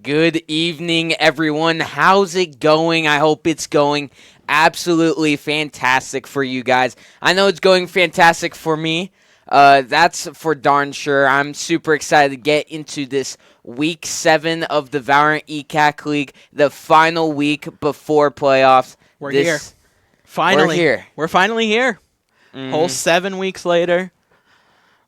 Good evening, everyone. How's it going? I hope it's going absolutely fantastic for you guys. I know it's going fantastic for me. That's for darn sure. I'm super excited to get into this week 7 of the Valorant ECAC League, the final week before playoffs. We're here. Finally. We're finally here. Whole 7 weeks later.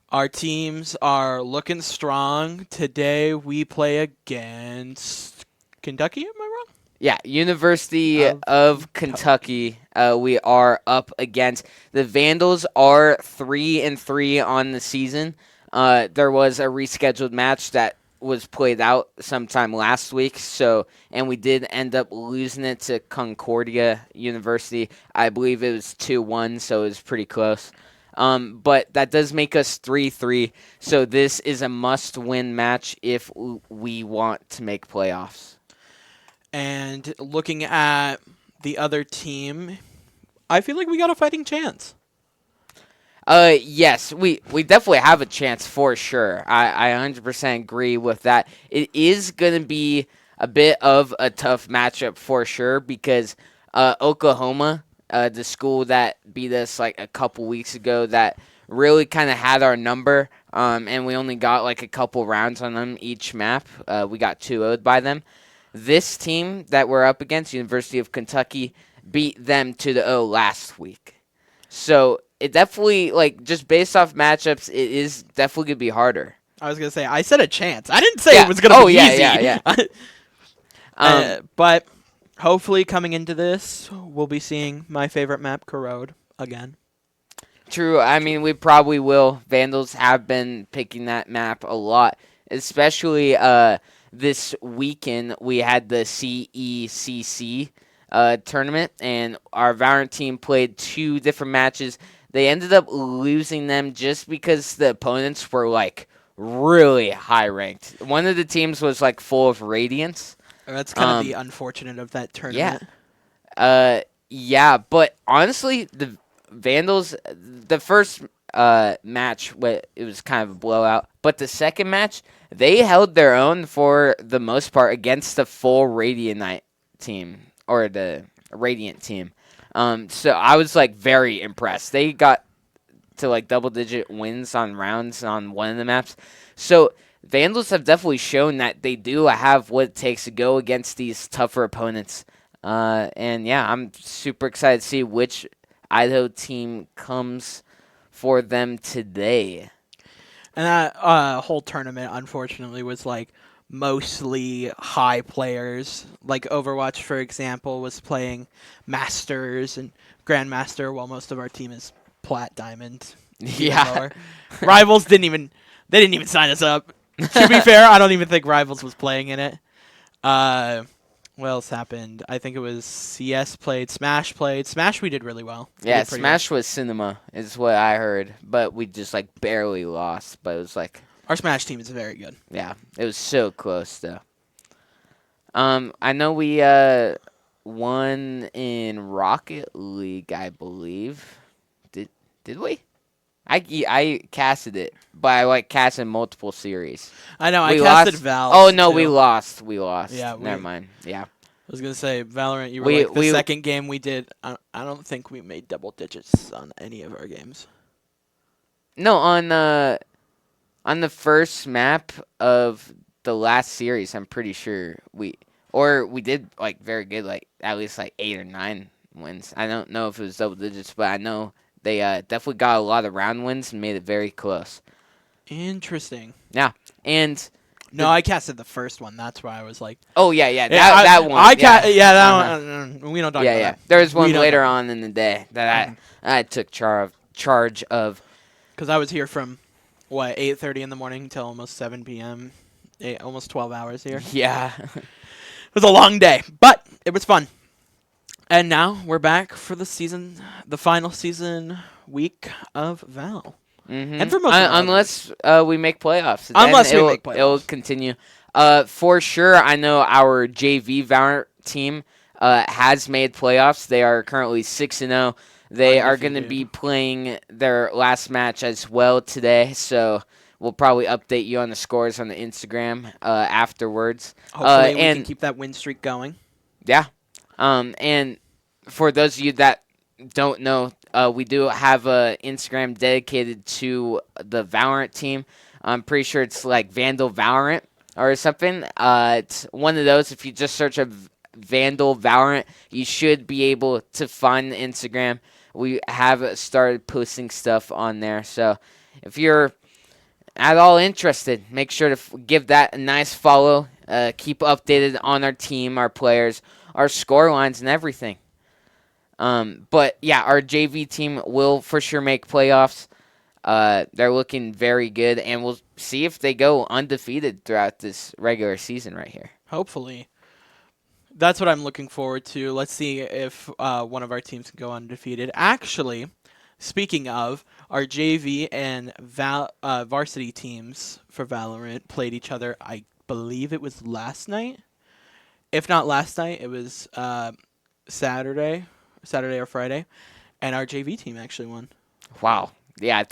Our teams are looking strong. Today we play against Kentucky, am I wrong? Yeah, University of Kentucky. We are up against. The Vandals are 3-3 on the season. There was a rescheduled match that was played out sometime last week, and we did end up losing it to Concordia University. I believe it was 2-1, so it was pretty close. But that does make us 3-3, so this is a must-win match if we want to make playoffs. And looking at the other team, I feel like we got a fighting chance. Yes, we definitely have a chance for sure. I 100% agree with that. It is going to be a bit of a tough matchup for sure because Oklahoma, the school that beat us like a couple weeks ago, that really kind of had our number, and we only got like a couple rounds on them each map. We got 2-0'd by them. This team that we're up against, University of Kentucky, beat them 2-0 last week. So it definitely, like, just based off matchups, it is definitely going to be harder. I was going to say, I said a chance. I didn't say it was going to be easy. Yeah. But hopefully coming into this, we'll be seeing my favorite map, Corrode, again. True. I mean, we probably will. Vandals have been picking that map a lot, especially this weekend. We had the CECC tournament, and our Valorant team played 2 different matches. They ended up losing them just because the opponents were, like, really high ranked. One of the teams was, like, full of Radiance. That's kind of the unfortunate of that tournament. Yeah, but honestly, the Vandals, the first match, it was kind of a blowout. But the second match, they held their own for the most part against the full Radiant team, or the Radiant team. So I was, like, very impressed. They got to, like, double-digit wins on rounds on one of the maps. So Vandals have definitely shown that they do have what it takes to go against these tougher opponents. And, yeah, I'm super excited to see which Idaho team comes for them today. And that whole tournament, unfortunately, was, like, mostly high players. Like Overwatch, for example, was playing Masters and Grandmaster, while most of our team is Plat Diamond. Yeah. Rivals didn't even sign us up. To be fair, I don't even think Rivals was playing in it. What else happened? I think it was CS played, Smash played. Smash we did really well. Yeah, Smash was cinema is what I heard, but we just, like, barely lost. But it was like, our Smash team is very good. Yeah, it was so close though. I know we won in Rocket League, I believe. Did we? I casted it, but I, like, casted multiple series. I know, I casted Val. Oh no, too. we lost. Yeah, never mind. Yeah. I was gonna say Valorant. You were the second game we did. I don't think we made double digits on any of our games. No, on the first map of the last series, I'm pretty sure we did, like, very good, like at least like 8 or 9 wins. I don't know if it was double digits, but I know they definitely got a lot of round wins and made it very close. Interesting. Yeah, and no, I casted the first one. That's why I was like, oh yeah, that one. That one. We don't talk about that. There was one later on in the day that I took charge of. Because I was here from 8:30 in the morning till almost 7 p.m. Almost 12 hours here. Yeah. It was a long day, but it was fun. And now we're back for the final season week of Val. Mm-hmm. And for most unless we make playoffs. Unless we make playoffs. It will continue. For sure, I know our JV Valorant team has made playoffs. They are currently 6-0. They are going to be playing their last match as well today, so we'll probably update you on the scores on the Instagram afterwards. Hopefully, we can And keep that win streak going. yeah, and for those of you that don't know, we do have a Instagram dedicated to the Valorant team. I'm pretty sure it's like Vandal Valorant or something. It's one of those. If you just search a Vandal Valorant, you should be able to find the Instagram. We have started posting stuff on there. So if you're at all interested, make sure to give that a nice follow. Keep updated on our team, our players, our score lines, and everything. But yeah, our JV team will for sure make playoffs. They're looking very good, and we'll see if they go undefeated throughout this regular season right here. Hopefully. That's what I'm looking forward to. Let's see if one of our teams can go undefeated. Actually, speaking of, our JV and varsity teams for Valorant played each other, I believe it was last night. If not last night, it was Saturday or Friday, and our JV team actually won. Wow. Yeah,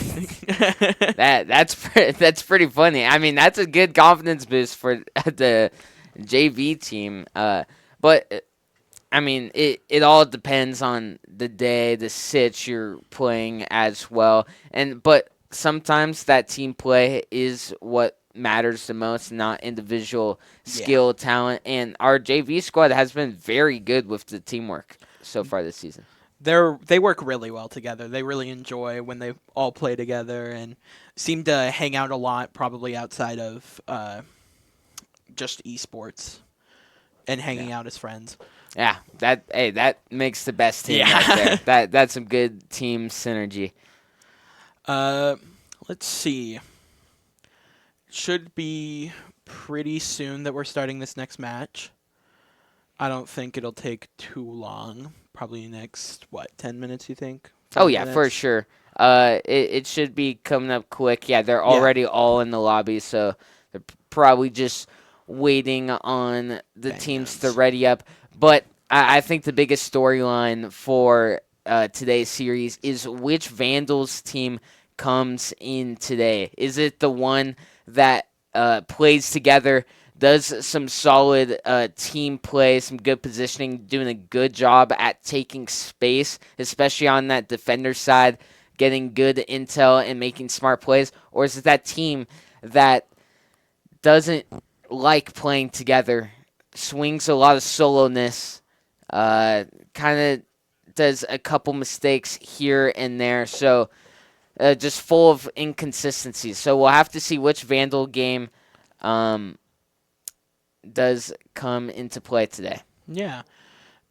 that's pretty funny. I mean, that's a good confidence boost for the JV team. But I mean, it all depends on the day, the sitch you're playing as well. But sometimes that team play is what matters the most, not individual skill, talent. And our JV squad has been very good with the teamwork so far this season. They work really well together. They really enjoy when they all play together and seem to hang out a lot, probably outside of just esports and hanging out as friends. Yeah, that makes the best team right there. That's some good team synergy. Let's see. Should be pretty soon that we're starting this next match. I don't think it'll take too long. Probably next 10 minutes, you think? 5 yeah, minutes? for sure. It should be coming up quick. Yeah, they're already all in the lobby, so they're probably just waiting on the teams to ready up. But I think the biggest storyline for today's series is which Vandals team comes in today. Is it the one that plays together, does some solid team play, some good positioning, doing a good job at taking space, especially on that defender side, getting good intel and making smart plays? Or is it that team that doesn't like playing together, swings a lot of solo-ness, kind of does a couple mistakes here and there, so just full of inconsistencies. So we'll have to see which Vandal game does come into play today. Yeah.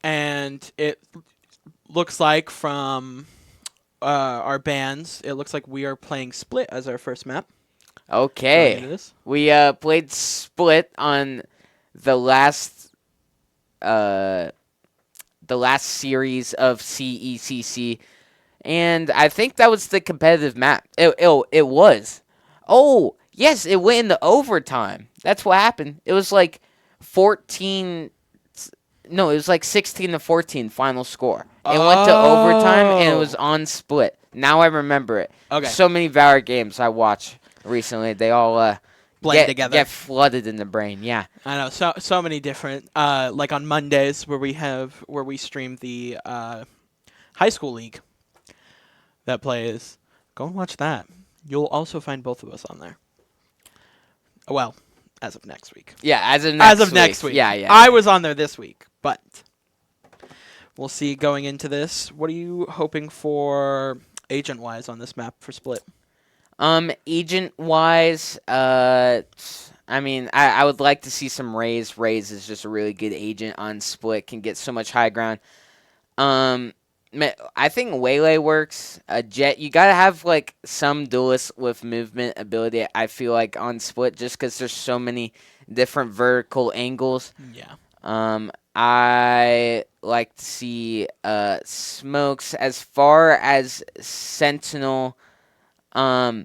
And it looks like from our bands, it looks like we are playing Split as our first map. Okay. We played Split on the last series of CECC, and I think that was the competitive map. It was. Oh, yes, it went into overtime. That's what happened. It was like 14. No, it was like 16-14 final score. It went to overtime, and it was on Split. Now I remember it. Okay. So many Valorant games I watched recently. They all blend together. Get flooded in the brain. Yeah. I know. So many different. Like on Mondays where we stream the high school league that plays. Go and watch that. You'll also find both of us on there. Well, as of next week. Yeah, as of next week. Yeah. I was on there this week, but we'll see going into this. What are you hoping for agent-wise on this map for Split? Agent-wise, I mean, I would like to see some Raze. Raze is just a really good agent on Split, can get so much high ground. I think Waylay works. Jet, you gotta have like some duelist with movement ability. I feel like on Split, just because there's so many different vertical angles. Yeah. I like to see Smokes. As far as Sentinel, I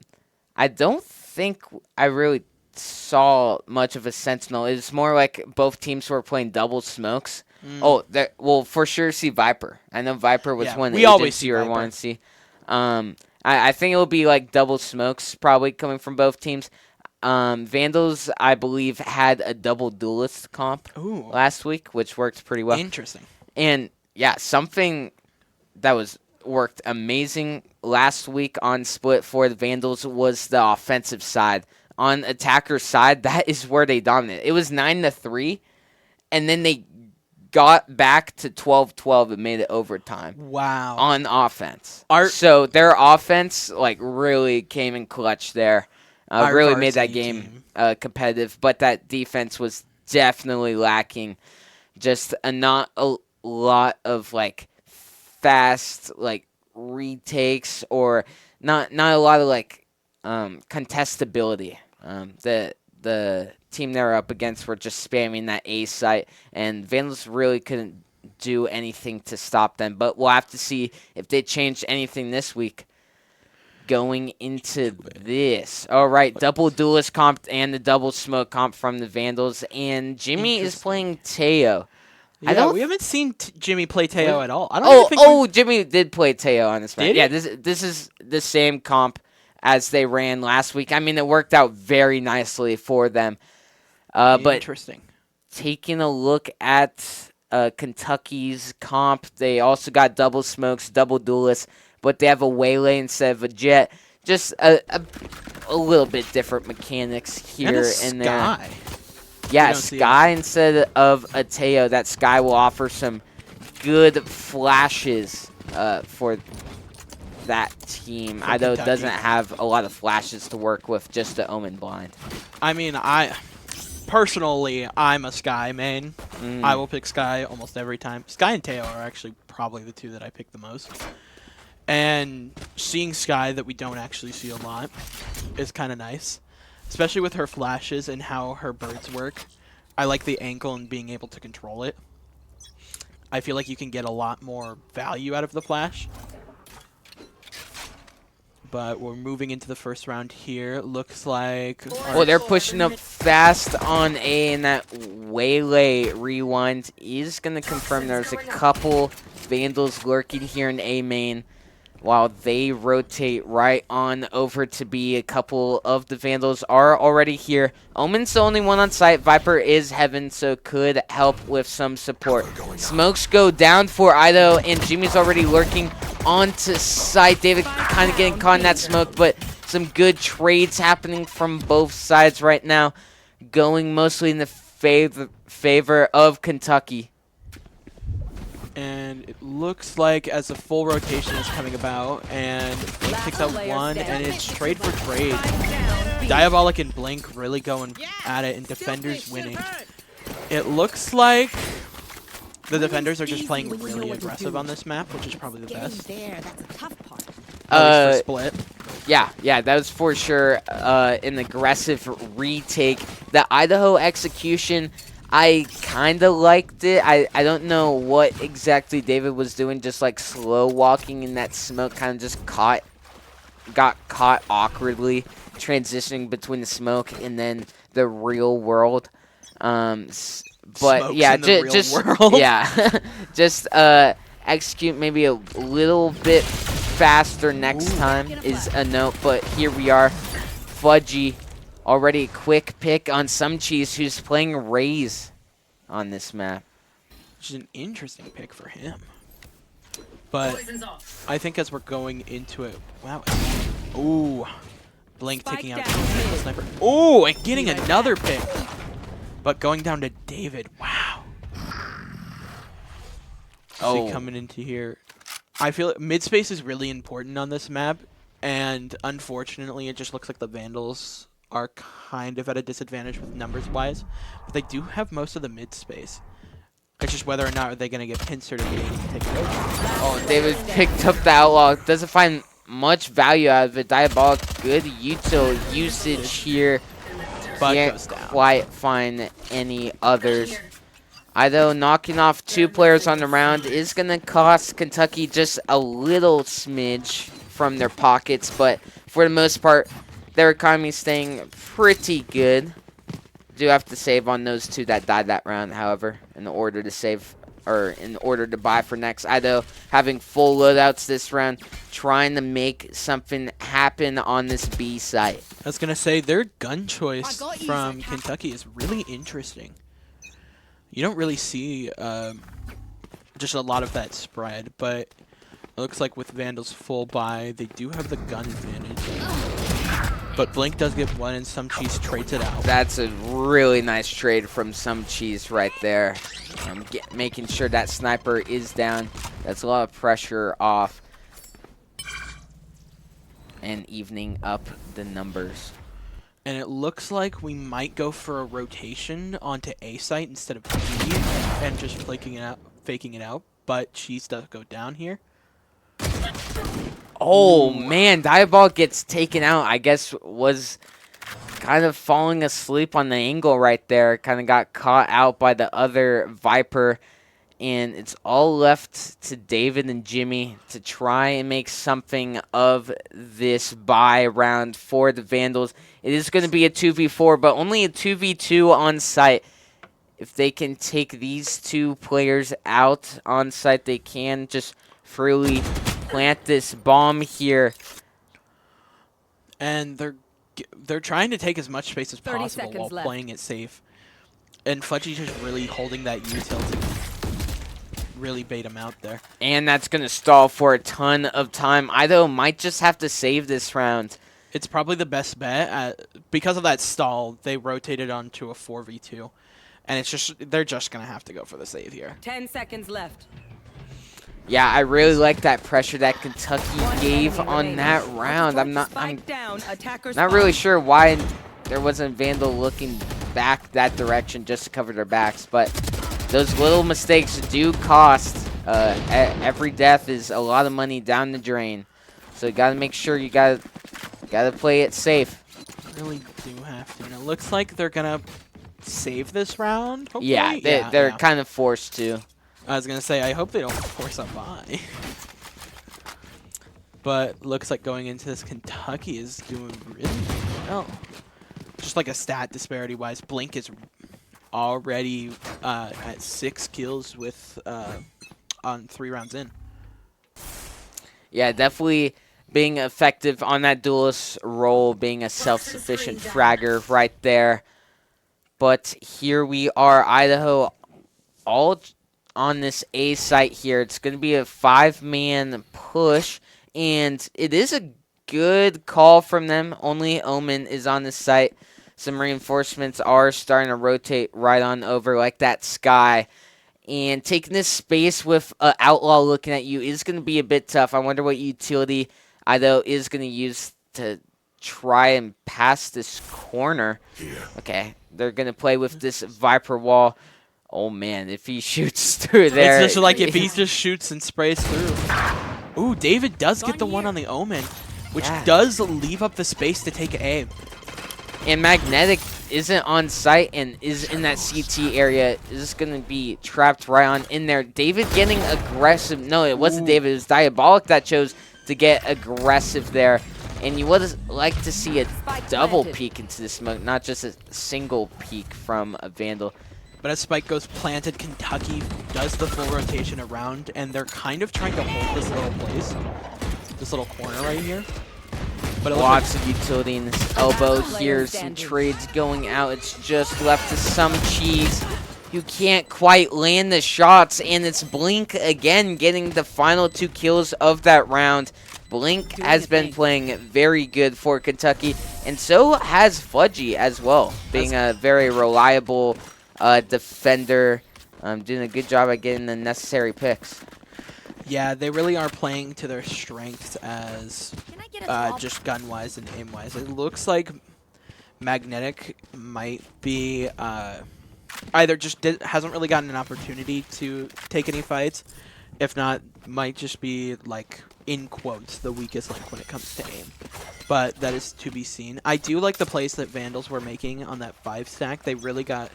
don't think I really saw much of a Sentinel. It's more like both teams were playing double Smokes. We'll for sure see Viper. I know Viper was one we always agency or want to see. I think it'll be like double smokes probably coming from both teams. Vandals, I believe, had a double duelist comp Ooh, last week, which worked pretty well. interesting. And yeah, something that was worked amazing last week on split for the Vandals was the offensive side. On attacker side, that is where they dominated. It was 9-3, and then they got back to 12-12 and made it overtime. Wow. On offense. Our- So their offense like really came in clutch there. Really made that varsity game team. competitive, but that defense was definitely lacking. Just not a lot of like fast like retakes or not a lot of like contestability. The team they were up against were just spamming that A site, and Vandals really couldn't do anything to stop them. But we'll have to see if they change anything this week. Going into this. All right, double duelist comp and the double smoke comp from the Vandals, and Jimmy is playing Teo. Yeah, we haven't seen Jimmy play Teo at all. I don't even think Jimmy did play Teo on this match. Did he? Yeah, this is the same comp as they ran last week. I mean, it worked out very nicely for them. But interesting. taking a look at Kentucky's comp, they also got double smokes, double duelists, but they have a waylay instead of a jet. Just a little bit different mechanics here and there. Sky. Yeah, Sky instead of a Teo. That Sky will offer some good flashes for that team. Idaho doesn't have a lot of flashes to work with, just the Omen Blind. I mean, personally, I'm a Sky main. I will pick Sky almost every time. Sky and Teo are actually probably the two that I pick the most. And seeing Sky that we don't actually see a lot is kind of nice. Especially with her flashes and how her birds work. I like the ankle and being able to control it. I feel like you can get a lot more value out of the flash. But we're moving into the first round here. Looks like... Oh, they're pushing up fast on A, and that waylay rewind is going to confirm there's a couple Vandals lurking here in A main, while they rotate right on over to B. A couple of the Vandals are already here. Omen's the only one on site. Viper is heaven, so could help with some support. Smokes go down for Idaho, and Jimmy's already lurking onto site. David kind of getting caught in that smoke, but some good trades happening from both sides right now, going mostly in the favor of Kentucky. And it looks like as the full rotation is coming about, and Blink picks out one, and it's trade for trade. Diabolic and Blink really going at it, and Defenders winning. It looks like the Defenders are just playing really aggressive on this map, which is probably the best. At least for split. Yeah, that was for sure an aggressive retake. The Idaho execution, I kind of liked it. I don't know what exactly David was doing, just like slow walking in that smoke, kind of just got caught awkwardly, transitioning between the smoke and then the real world. But Smokes yeah, in the real just world. yeah, just execute maybe a little bit faster next time is a note. But here we are, Fudgy. Already a quick pick on some cheese who's playing Raze on this map. Which is an interesting pick for him. But I think as we're going into it, wow. Ooh. Blink taking out the sniper. Ooh, and getting another pick. But going down to David. Wow. See coming into here. I feel mid space is really important on this map. And unfortunately, it just looks like the Vandals are kind of at a disadvantage with numbers-wise, but they do have most of the mid-space. It's just whether or not are they going to get pincered and be able to take it over. Oh, David picked up the Outlaw. Doesn't find much value out of it. Diabolic, good util usage here. But can't quite find any others. Idaho knocking off 2 players on the round is going to cost Kentucky just a little smidge from their pockets, but for the most part, their economy staying pretty good. Do have to save on those 2 that died that round, however, in order to save or in order to buy for next. Idaho having full loadouts this round, trying to make something happen on this B site. I was gonna say their gun choice from Kentucky is really interesting. You don't really see just a lot of that spread, but it looks like with Vandal's full buy, they do have the gun advantage. But Blink does get one, and Some Cheese trades it out. That's a really nice trade from Some Cheese right there. Making sure that sniper is down. That's a lot of pressure off. And evening up the numbers. And it looks like we might go for a rotation onto A site instead of B and just faking it out. But Cheese does go down here. Oh, man. Diabolic gets taken out. I guess was kind of falling asleep on the angle right there. Kind of got caught out by the other Viper. And it's all left to David and Jimmy to try and make something of this buy round for the Vandals. It is going to be a 2v4, but only a 2v2 on site. If they can take these two players out on site, they can just freely plant this bomb here. And they're trying to take as much space as possible while playing it safe. And Fudgy's just really holding that util to really bait him out there. And that's going to stall for a ton of time. Idaho might just have to save this round. It's probably the best bet. Because of that stall, they rotated onto a 4v2. And they're just going to have to go for the save here. 10 seconds left. Yeah, I really like that pressure that Kentucky gave on that round. I'm not really sure why there wasn't Vandal looking back that direction just to cover their backs, but those little mistakes do cost. Every death is a lot of money down the drain, so you gotta make sure you gotta play it safe. Really do have to. And it looks like they're gonna save this round. Hopefully. Yeah, they're kind of forced to. I was gonna say, I hope they don't force a buy. But looks like going into this, Kentucky is doing really well. Just like a stat disparity wise, Blink is already at 6 kills with on 3 rounds in. Yeah, definitely being effective on that duelist role, being a self-sufficient fragger right there. But here we are, Idaho, all on this A site here. It's going to be a 5-man push, and it is a good call from them. Only Omen is on this site. Some reinforcements are starting to rotate right on over, like that Sky. And taking this space with Outlaw looking at you is going to be a bit tough. I wonder what utility Idaho is going to use to try and pass this corner. Okay, they're going to play with this Viper wall. Oh, man, if he shoots through there. It's just like if he just shoots and sprays through. Ooh, David does get the one on the Omen, which does leave up the space to take A. And Magnetic isn't on site and is in that CT area. Is going to be trapped right on in there. David getting aggressive. No, it wasn't David. It was Diabolic that chose to get aggressive there. And you would like to see a double peek into the smoke, not just a single peek from a Vandal. But as Spike goes planted, Kentucky does the full rotation around, and they're kind of trying to hold this little place, this little corner right here. But lots of utility in this elbow here. Some trades going out. It's just left to Some Cheese. You can't quite land the shots, and it's Blink again getting the final 2 kills of that round. Blink has been playing very good for Kentucky, and so has Fudgy as well, being a very reliable defender, doing a good job at getting the necessary picks. Yeah, they really are playing to their strengths as just gun-wise and aim-wise. It looks like Magnetic might be either just hasn't really gotten an opportunity to take any fights. If not, might just be, like, in quotes, the weakest link when it comes to aim. But that is to be seen. I do like the plays that Vandals were making on that 5 stack. They really got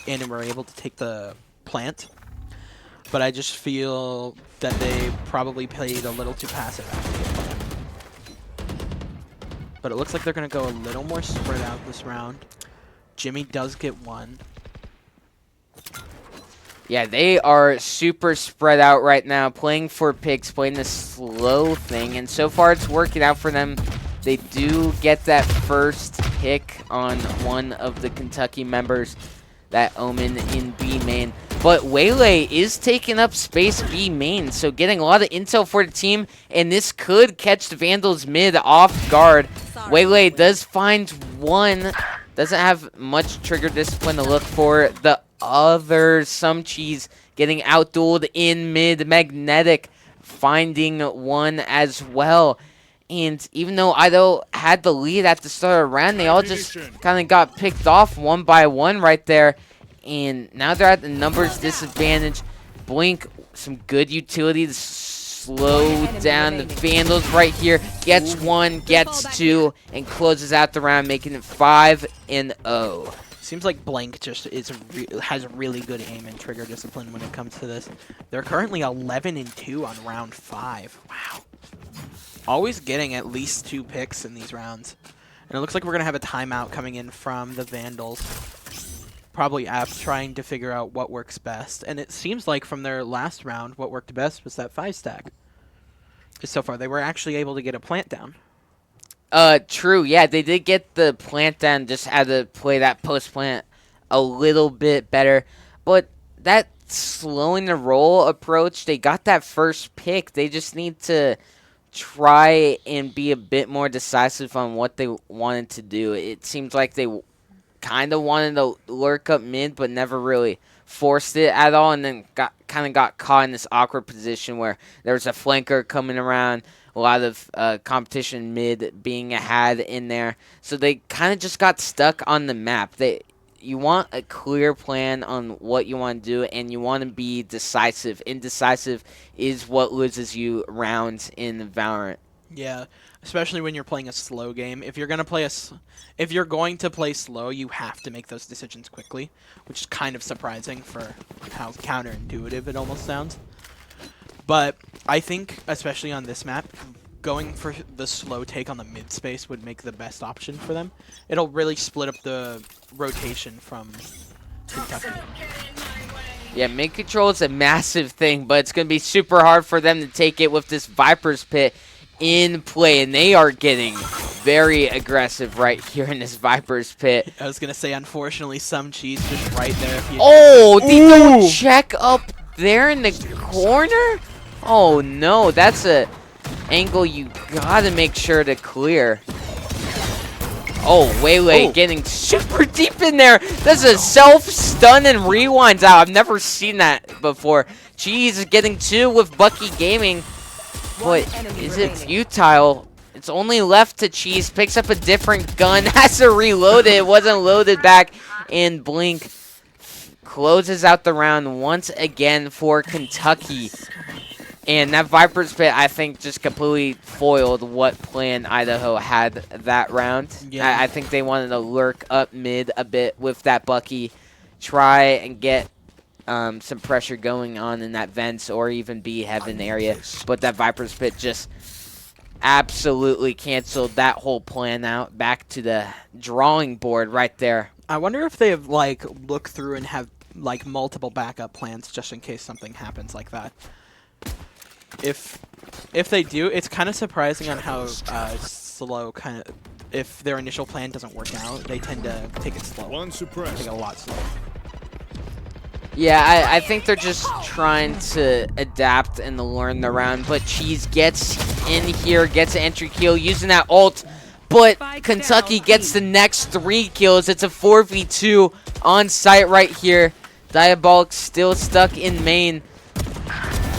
in and were able to take the plant. But I just feel that they probably played a little too passive after the plant. But it looks like they're going to go a little more spread out this round. Jimmy does get one. Yeah, they are super spread out right now, playing for picks, playing the slow thing, and so far it's working out for them. They do get that first pick on one of the Kentucky members, that Omen in B main. But Waylay is taking up space B main, so getting a lot of intel for the team, and this could catch the Vandals mid off guard. Waylay does find one, doesn't have much trigger discipline to look for. The other, some cheese getting outdueled in mid. Magnetic finding one as well. And even though Idaho had the lead at the start of the round, they all just kind of got picked off one by one right there. And now they're at the numbers disadvantage. Blink, some good utility to slow down the Vandals right here. Gets one, gets two, and closes out the round, making it 5-0. Seems like Blank just has really good aim and trigger discipline when it comes to this. They're currently 11-2 on round 5. Wow. Always getting at least 2 picks in these rounds. And it looks like we're going to have a timeout coming in from the Vandals. Probably App trying to figure out what works best. And it seems like from their last round, what worked best was that 5-stack. So far, they were actually able to get a plant down. True. Yeah, they did get the plant down. Just had to play that post plant a little bit better. But that slowing the roll approach, they got that first pick. They just need to try and be a bit more decisive on what they wanted to do. It seems like they kind of wanted to lurk up mid, but never really forced it at all, and then kind of got caught in this awkward position where there was a flanker coming around, a lot of competition mid being ahead in there, so they kind of just got stuck on the map. You want a clear plan on what you want to do, and you want to be decisive. Indecisive is what loses you rounds in Valorant. Yeah, especially when you're playing a slow game. If you're going to play slow, you have to make those decisions quickly, which is kind of surprising for how counterintuitive it almost sounds. But I think, especially on this map, going for the slow take on the mid space would make the best option for them. It'll really split up the rotation from Kentucky. Yeah, mid control is a massive thing, but it's going to be super hard for them to take it with this Viper's Pit in play, and they are getting very aggressive right here in this Viper's Pit. I was going to say, unfortunately, some cheese just right there. If you they don't check up there in the corner? Oh, no, that's a angle you got to make sure to clear. Oh, Waylay getting super deep in there. That's a self-stun and rewinds out. I've never seen that before. Cheese is getting 2 with Bucky Gaming. But is it futile? It's only left to Cheese. Picks up a different gun. Has to reload it. It wasn't loaded back. And Blink closes out the round once again for Kentucky. And that Viper's Pit, I think, just completely foiled what plan Idaho had that round. Yeah. I think they wanted to lurk up mid a bit with that Bucky. Try and get some pressure going on in that vents or even B heaven area. But that Viper's Pit just absolutely canceled that whole plan out. Back to the drawing board right there. I wonder if they have, like, looked through and have, like, multiple backup plans just in case something happens like that. If they do, it's kind of surprising on how slow if their initial plan doesn't work out, they tend to take it slow. Take it a lot slower. Yeah, I think they're just trying to adapt and to learn the round, but Cheese gets in here, gets an entry kill using that ult, but Kentucky gets the next 3 kills. It's a 4v2 on site right here. Diabolic still stuck in main.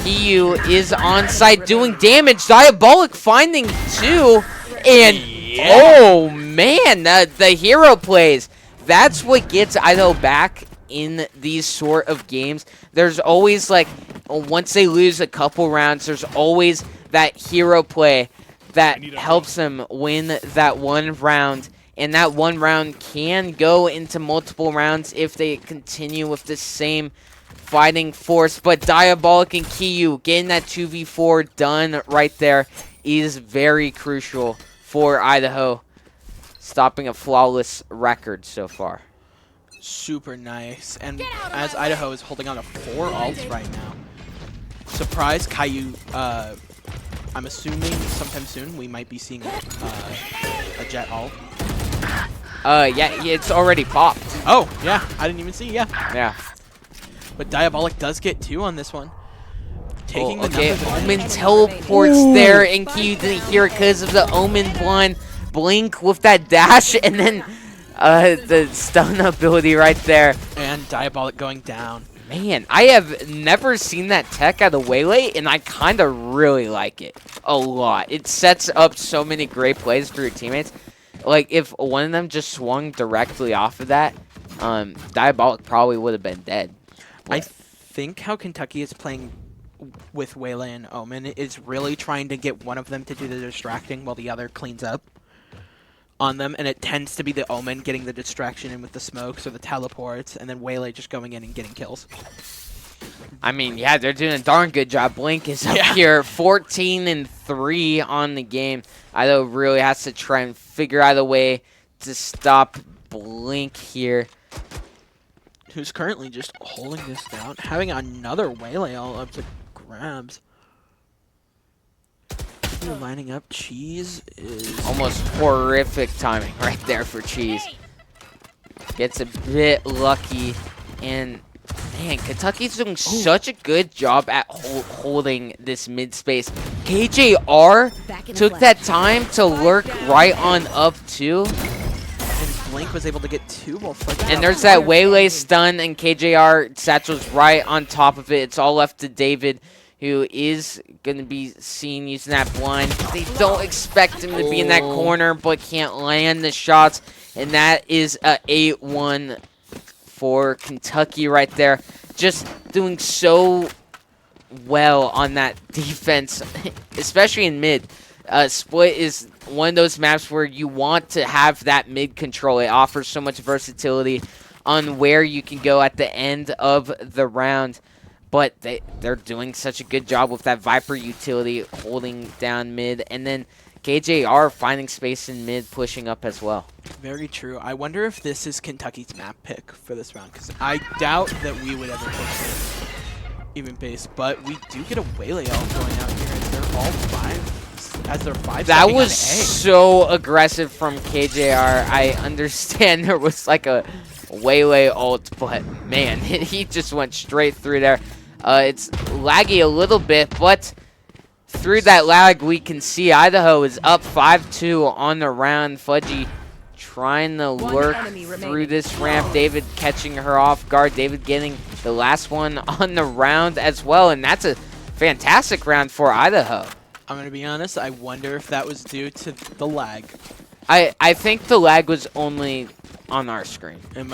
EU is on site doing damage. Diabolic finding 2. And, oh man, the hero plays. That's what gets Idaho back in these sort of games. There's always, like, once they lose a couple rounds, there's always that hero play that helps them win that one round. And that one round can go into multiple rounds if they continue with the same fighting force. But Diabolic and Kiyu getting that 2v4 done right there is very crucial for Idaho, stopping a flawless record so far. super nice. And as Idaho is holding on to 4 ults right now. Surprise, Caillou, I'm assuming sometime soon we might be seeing a Jet ult. Yeah, it's already popped. Oh, yeah, I didn't even see, yeah. Yeah. But Diabolic does get 2 on this one. Taking the okay, numbers. Omen teleports there, and Q didn't hear it because of the Omen blind. Blink with that dash, and then the stun ability right there. And Diabolic going down. Man, I have never seen that tech out of Waylay, and I kind of really like it a lot. It sets up so many great plays for your teammates. Like, if one of them just swung directly off of that, Diabolic probably would have been dead. I think how Kentucky is playing with Waylay and Omen is really trying to get one of them to do the distracting while the other cleans up on them, and it tends to be the Omen getting the distraction in with the smokes or the teleports, and then Waylay just going in and getting kills. I mean, yeah, they're doing a darn good job. Blink is up here, 14-3 on the game. Idaho really has to try and figure out a way to stop Blink here. Who's currently just holding this down, having another Waylay all up to grabs. Lining up, Cheese is almost horrific timing right there for Cheese. Gets a bit lucky, and man, Kentucky's doing such a good job at holding this mid space. KJR took that time to lurk right on up too. And Blink was able to get 2 while flicking. And there's that Waylay stun, and KJR Satchel's right on top of it. It's all left to David, who is going to be seen using that blind. They don't expect him to be in that corner, but can't land the shots. And that is a 8-1 for Kentucky right there. Just doing so well on that defense, especially in mid. Split is one of those maps where you want to have that mid control. It offers so much versatility on where you can go at the end of the round. But they're doing such a good job with that Viper utility holding down mid. And then KJR finding space in mid, pushing up as well. Very true. I wonder if this is Kentucky's map pick for this round, because I doubt that we would ever push this even base. But we do get a Waylay ult going out here, and they're all 5. As they're 5. That was so aggressive from KJR. I understand there was like a Waylay ult, but man, he just went straight through there. It's laggy a little bit, but through that lag, we can see Idaho is up 5-2 on the round. Fudgy trying to lurk through this ramp. David catching her off guard. David getting the last one on the round as well, and that's a fantastic round for Idaho. I'm going to be honest, I wonder if that was due to the lag. I think the lag was only on our screen. It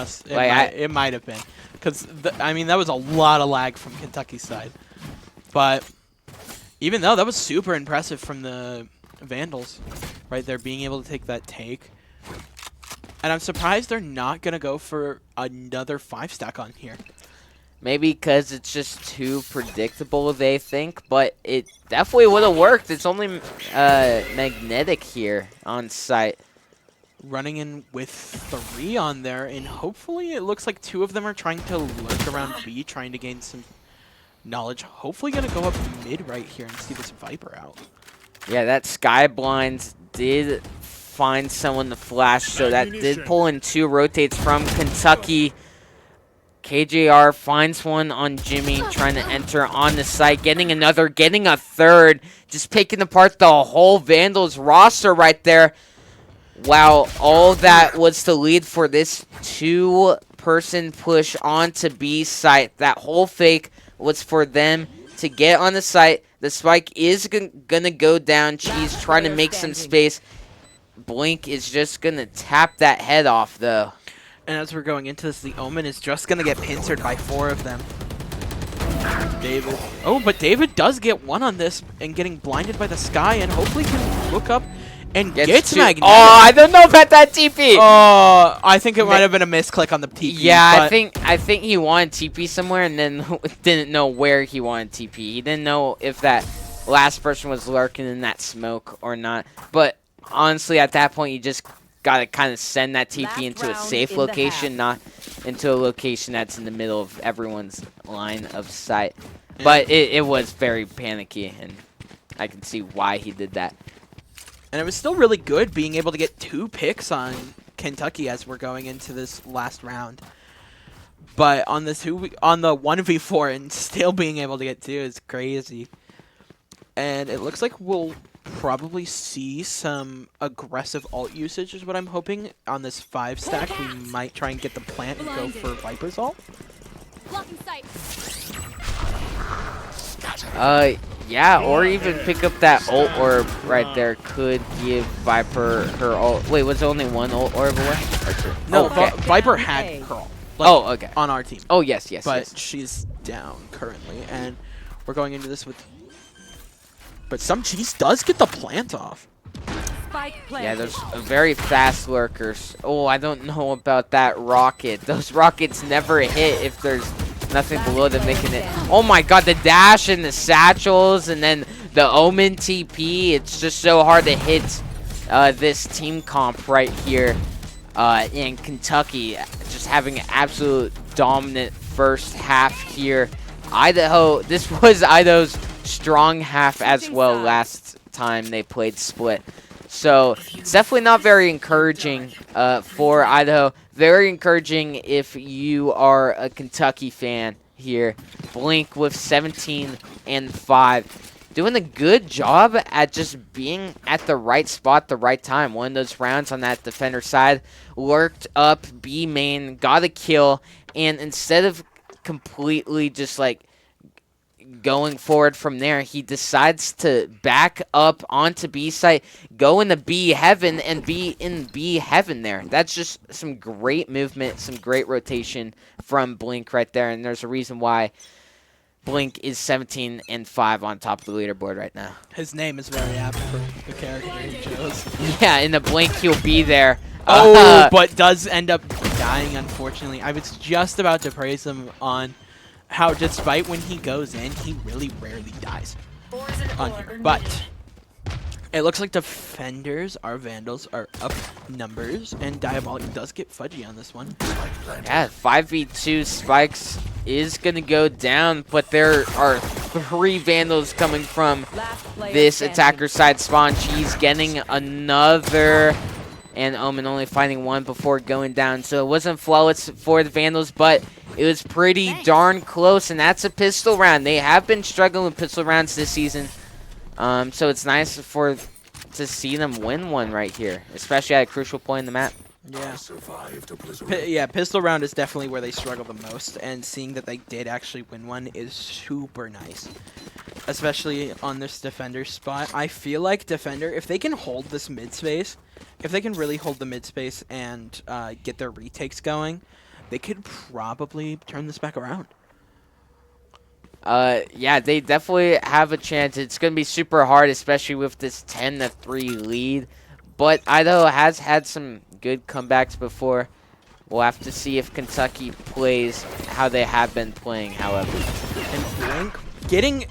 might have been. Because, I mean, that was a lot of lag from Kentucky's side. But even though, that was super impressive from the Vandals. Right there, being able to take that take. And I'm surprised they're not going to go for another 5-stack on here. Maybe because it's just too predictable, they think. But it definitely would have worked. It's only Magnetic here on site. Running in with 3 on there, and hopefully it looks like 2 of them are trying to lurk around B, trying to gain some knowledge. Hopefully going to go up mid right here and see this Viper out. Yeah, that Sky Blind did find someone to flash, so that did pull in 2 rotates from Kentucky. KJR finds one on Jimmy, trying to enter on the site, getting another, getting a third, just picking apart the whole Vandals roster right there. Wow, all that was to lead for this 2-person push onto B site. That whole fake was for them to get on the site. The spike is gonna go down. Cheese trying to make some space. Blink is just gonna tap that head off though. And as we're going into this, the Omen is just gonna get pincered by 4 of them. David. Oh, but David does get 1 on this and getting blinded by the sky, and hopefully can look up and gets Magnetic. Oh, I don't know about that TP. Oh, I think it might have been a misclick on the TP. Yeah, I think he wanted TP somewhere and then didn't know where he wanted TP. He didn't know if that last person was lurking in that smoke or not. But honestly, at that point, you just gotta kind of send that TP into a safe location, not into a location that's in the middle of everyone's line of sight. Yeah. But it was very panicky, and I can see why he did that. And it was still really good being able to get 2 picks on Kentucky as we're going into this last round. But on the 1v4 and still being able to get 2 is crazy. And it looks like we'll probably see some aggressive ult usage is what I'm hoping. On this 5 stack, we might try and get the plant and go for Viper's ult. Yeah, or even pick up that ult orb right there could give Viper her ult. Wait, was there only 1 ult orb away? No, okay. Viper had her ult. Okay. On our team. Oh, yes. But she's down currently, and we're going into this with... But some cheese does get the plant off. Yeah, there's very fast lurkers. Oh, I don't know about that rocket. Those rockets never hit if there's nothing below them making it. Oh my god, the dash and the satchels and then the Omen TP. It's just so hard to hit this team comp right here in Kentucky. Just having an absolute dominant first half here. Idaho, this was Idaho's strong half as well last time they played split. So it's definitely not very encouraging for Idaho. Very encouraging if you are a Kentucky fan here. Blink with 17-5. Doing a good job at just being at the right spot, the right time. One of those rounds on that defender side. Lurked up B main, got a kill. And instead of completely just like going forward from there, he decides to back up onto B site, go into B heaven, and be in B heaven there. That's just some great movement, some great rotation from Blink right there, and there's a reason why Blink is 17-5 on top of the leaderboard right now. His name is very apt for the character he chose. Yeah, in the Blink he'll be there. But does end up dying, unfortunately. I was just about to praise him on how despite when he goes in, he really rarely dies on here. But it looks like defenders, our Vandals, are up numbers, and Diabolic does get fudgy on this one. Yeah, 5v2 Spikes is going to go down, but there are 3 Vandals coming from this attacker side spawn. She's getting another, and Omen only finding 1 before going down. So it wasn't flawless for the Vandals, but it was pretty darn close, and that's a pistol round. They have been struggling with pistol rounds this season, so it's nice to see them win one right here, especially at a crucial point in the map. Yeah, pistol round is definitely where they struggle the most, and seeing that they did actually win one is super nice, especially on this defender spot. I feel like defender, if they can hold this mid space, if they can really hold the mid space and get their retakes going, they could probably turn this back around. Yeah, they definitely have a chance. It's going to be super hard, especially with this 10-3 lead. But Idaho has had some good comebacks before. We'll have to see if Kentucky plays how they have been playing, however. And Blink getting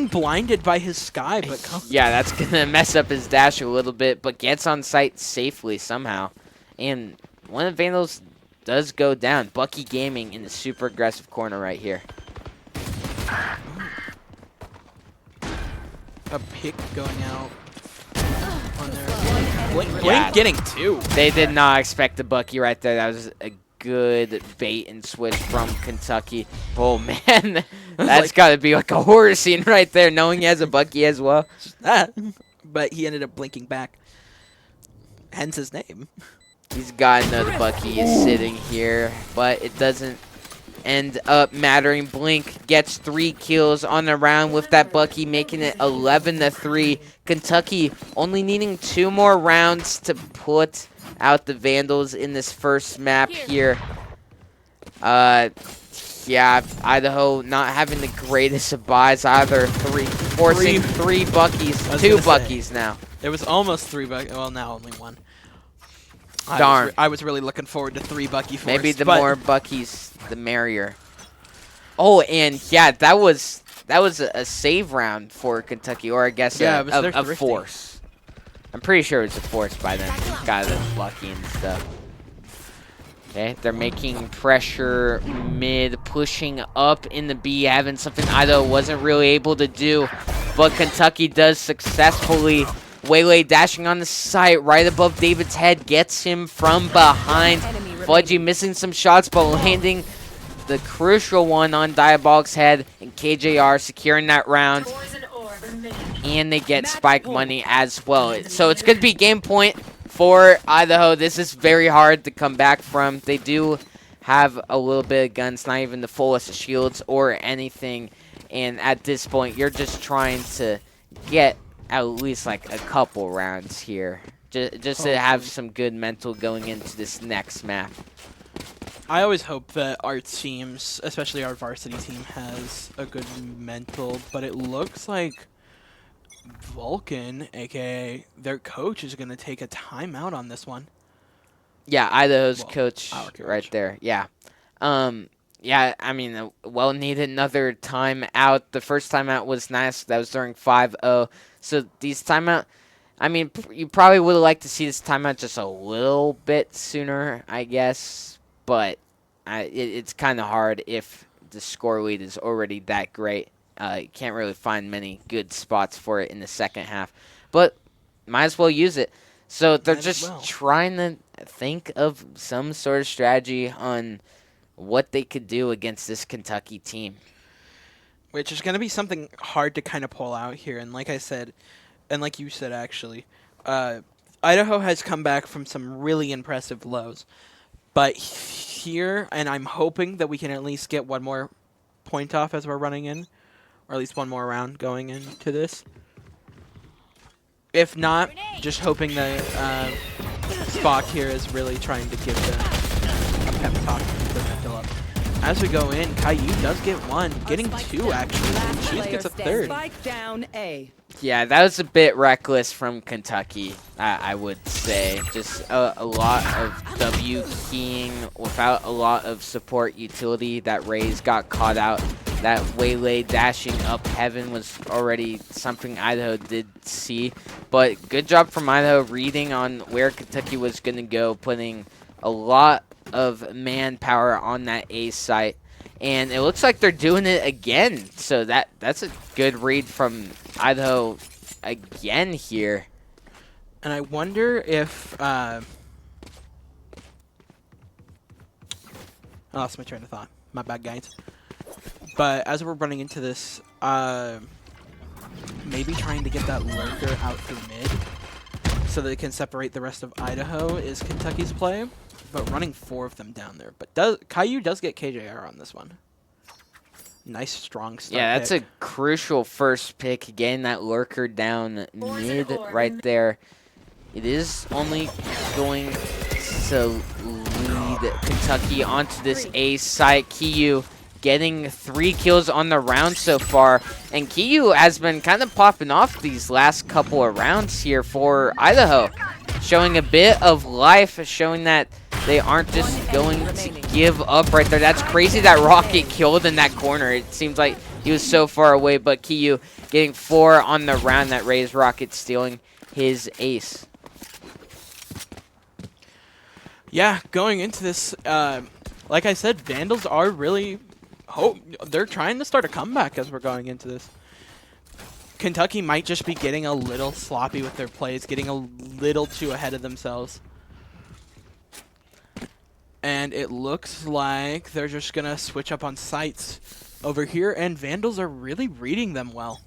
blinded by his sky, but yeah, that's going to mess up his dash a little bit, but gets on site safely somehow. And one of the Vandals does go down. Bucky Gaming in the super aggressive corner right here. A pick going out on there. Blink getting 2. They did not expect the Bucky right there. That was a good bait and switch from Kentucky. Oh, man. That's got to be like a horror scene right there, knowing he has a Bucky as well. But he ended up blinking back. Hence his name. He's got to know the Bucky is sitting here, but it doesn't end up mattering. Blink gets 3 kills on the round with that Bucky, making it 11-3. Kentucky only needing 2 more rounds to put out the Vandals in this first map here. Yeah, Idaho not having the greatest of buys either. Forcing 3 Buckies, 2 Buckies now. It was almost 3 Buckies. Well, now only 1. Darn. I was really looking forward to 3 Bucky force. Maybe the more Buckies, the merrier. Oh, and yeah, that was a save round for Kentucky, or I guess a force. I'm pretty sure it was a force by then. Got the Bucky and stuff. Okay, they're making pressure mid, pushing up in the B, having something Idaho wasn't really able to do. But Kentucky does successfully. Waylay dashing on the site right above David's head, gets him from behind. Fudgy missing some shots, but landing the crucial one on Diabolic's head. And KJR securing that round. And they get spike money as well. So it's going to be game point for Idaho. This is very hard to come back from. They do have a little bit of guns, not even the fullest of shields or anything. And at this point, you're just trying to get at least like a couple rounds here. Just to have some good mental going into this next map. I always hope that our teams, especially our varsity team, has a good mental, but it looks like Vulcan, aka their coach, is going to take a timeout on this one. Yeah, Idaho's coach right there. Yeah. Yeah, I mean, well needed another timeout. The first timeout was nice. That was during 5-0. So these timeout, I mean, you probably would have liked to see this timeout just a little bit sooner, I guess. But it's kind of hard if the score lead is already that great. You can't really find many good spots for it in the second half. But might as well use it. So they're just trying to think of some sort of strategy on what they could do against this Kentucky team. Which is going to be something hard to kind of pull out here. And like I said, and like you said actually, Idaho has come back from some really impressive lows. But here, and I'm hoping that we can at least get one more point off as we're running in, or at least one more round going into this. If not, just hoping that Spock here is really trying to give them a pep talk to keep their mental up. As we go in, Caillou does get one, getting two actually, and Cheese gets a third. Spike down A. Yeah, that was a bit reckless from Kentucky, I would say. Just a lot of W keying without a lot of support utility. That Raze got caught out. That Waylay dashing up heaven was already something Idaho did see. But good job from Idaho reading on where Kentucky was going to go, putting a lot of manpower on that A site. And it looks like they're doing it again. So that's a good read from Idaho again here. And I wonder if... I lost my train of thought. My bad, guys. But as we're running into this, maybe trying to get that lurker out through mid so they can separate the rest of Idaho is Kentucky's play. But running 4 of them down there. But Caillou does get KJR on this one. Nice, strong start. Yeah, that's a crucial first pick. Getting that lurker down mid right there. It is only going to lead Kentucky onto this A site. Caillou getting 3 kills on the round so far. And Caillou has been kind of popping off these last couple of rounds here for Idaho. Showing a bit of life, showing that they aren't just going to give up right there. That's crazy that Rocket killed in that corner. It seems like he was so far away, but Caillou getting 4 on the round. That Raze Rocket stealing his ace. Yeah, going into this, like I said, Vandals are really... they're trying to start a comeback as we're going into this. Kentucky might just be getting a little sloppy with their plays, getting a little too ahead of themselves. And it looks like they're just going to switch up on sites over here, and Vandals are really reading them well.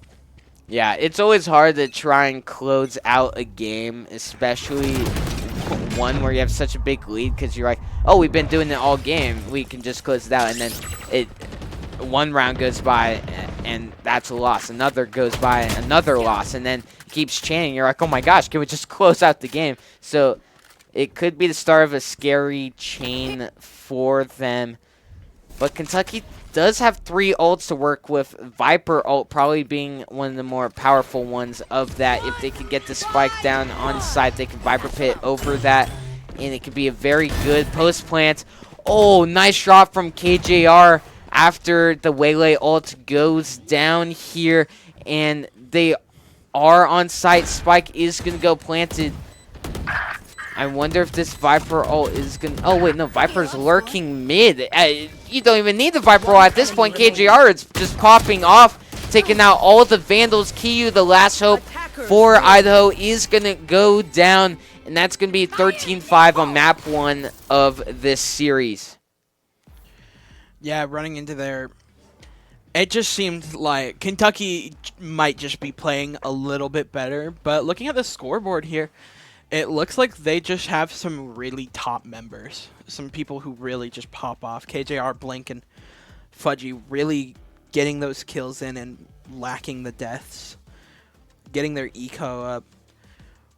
Yeah, it's always hard to try and close out a game, especially one where you have such a big lead, because you're like, oh, we've been doing it all game. We can just close it out, and then one round goes by, and that's a loss. Another goes by, another loss, and then keeps chaining. You're like, oh my gosh, can we just close out the game? So it could be the start of a scary chain for them. But Kentucky does have 3 ults to work with. Viper ult probably being one of the more powerful ones of that. If they could get the spike down on site, they can Viper pit over that. And it could be a very good post plant. Oh, nice shot from KJR after the Waylay ult goes down here. And they are on site. Spike is going to go planted. I wonder if this Viper ult is gonna. Oh wait, no, Viper's lurking mid. You don't even need the Viper ult at this point. KJR is just popping off, taking out all the Vandals. Kiyu, the last hope for Idaho, is gonna go down, and that's gonna be 13-5 on map 1 of this series. Yeah, running into there, it just seemed like Kentucky might just be playing a little bit better. But looking at the scoreboard here, it looks like they just have some really top members. Some people who really just pop off. KJR, Blink, and Fudgy really getting those kills in and lacking the deaths. Getting their eco up.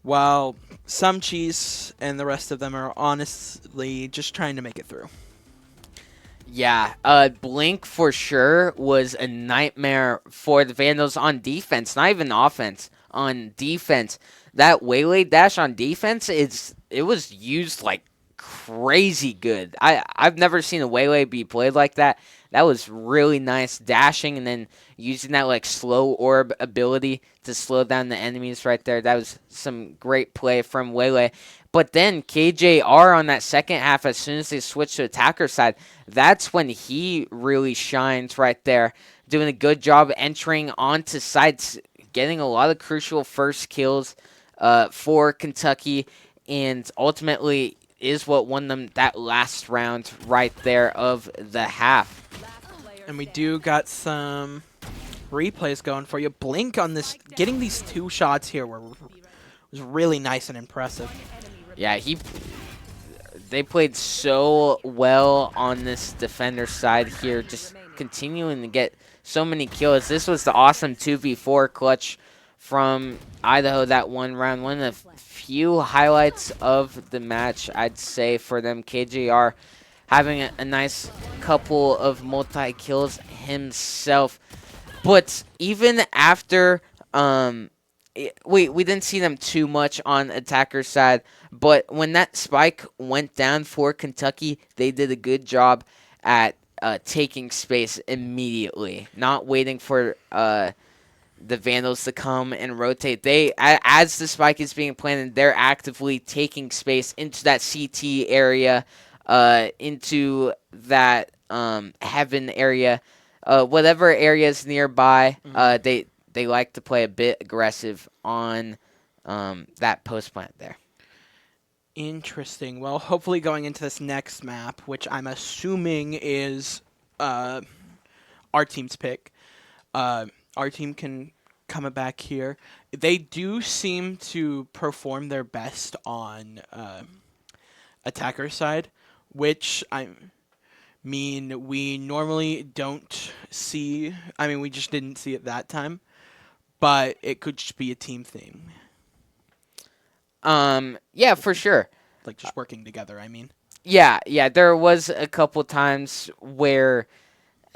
While some Cheese and the rest of them are honestly just trying to make it through. Yeah, Blink for sure was a nightmare for the Vandals on defense, not even offense. On defense, that Waylay dash on defense it was used like crazy good. I've never seen a Waylay be played like that. That was really nice, dashing and then using that like slow orb ability to slow down the enemies right there. That was some great play from Waylay. But then KJR on that second half, as soon as they switched to attacker side, that's when he really shines right there, doing a good job entering onto sites, getting a lot of crucial first kills for Kentucky, and ultimately is what won them that last round right there of the half. And we do got some replays going for you. Blink on this, getting these 2 shots here was really nice and impressive. Yeah, they played so well on this defender side here, just continuing to get so many kills. This was the awesome 2v4 clutch from Idaho that one round. One of the few highlights of the match, I'd say, for them. KJR having a nice couple of multi-kills himself. But even after, we didn't see them too much on attacker side, but when that spike went down for Kentucky, they did a good job at taking space immediately, not waiting for the Vandals to come and rotate. As the spike is being planted, they're actively taking space into that CT area, into that heaven area, whatever areas nearby. They like to play a bit aggressive on that post plant there. Interesting. Well, hopefully going into this next map, which I'm assuming is our team's pick, our team can come back here. They do seem to perform their best on attacker side, which I mean we normally don't see. I mean, we just didn't see it that time, but it could just be a team thing. Yeah, for sure. Like just working together, I mean. Yeah, there was a couple times where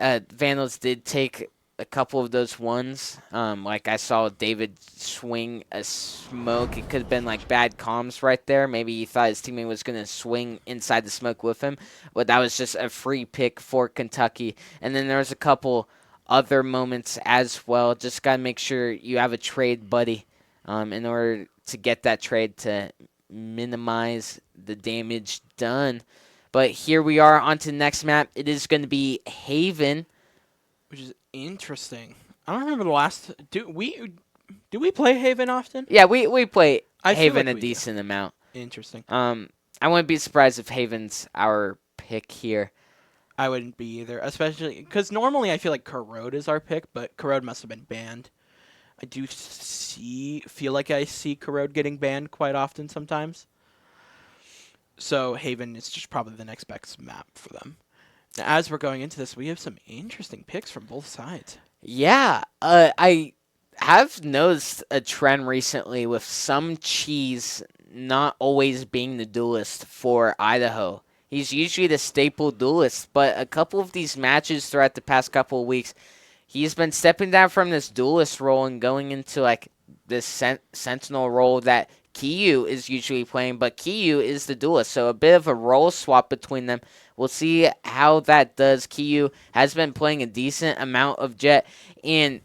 Vandals did take a couple of those ones. Like I saw David swing a smoke. It could have been like bad comms right there. Maybe he thought his teammate was going to swing inside the smoke with him, but that was just a free pick for Kentucky. And then there was a couple other moments as well. Just got to make sure you have a trade buddy in order to get that trade to minimize the damage done. But here we are on to the next map. It is going to be Haven, which is interesting. I don't remember the last. Do we play Haven often? Yeah, we play Haven like a decent amount. Interesting. I wouldn't be surprised if Haven's our pick here. I wouldn't be either, especially because normally I feel like Corrode is our pick, but Corrode must have been banned. I do feel like I see Corrode getting banned quite often sometimes. So Haven is just probably the next best map for them. Now, as we're going into this, we have some interesting picks from both sides. Yeah, I have noticed a trend recently with some Cheese not always being the duelist for Idaho. He's usually the staple duelist, but a couple of these matches throughout the past couple of weeks, he's been stepping down from this duelist role and going into like this sentinel role that Kiyu is usually playing, but Kiyu is the duelist, so a bit of a role swap between them. We'll see how that does. Kiyu has been playing a decent amount of Jet, and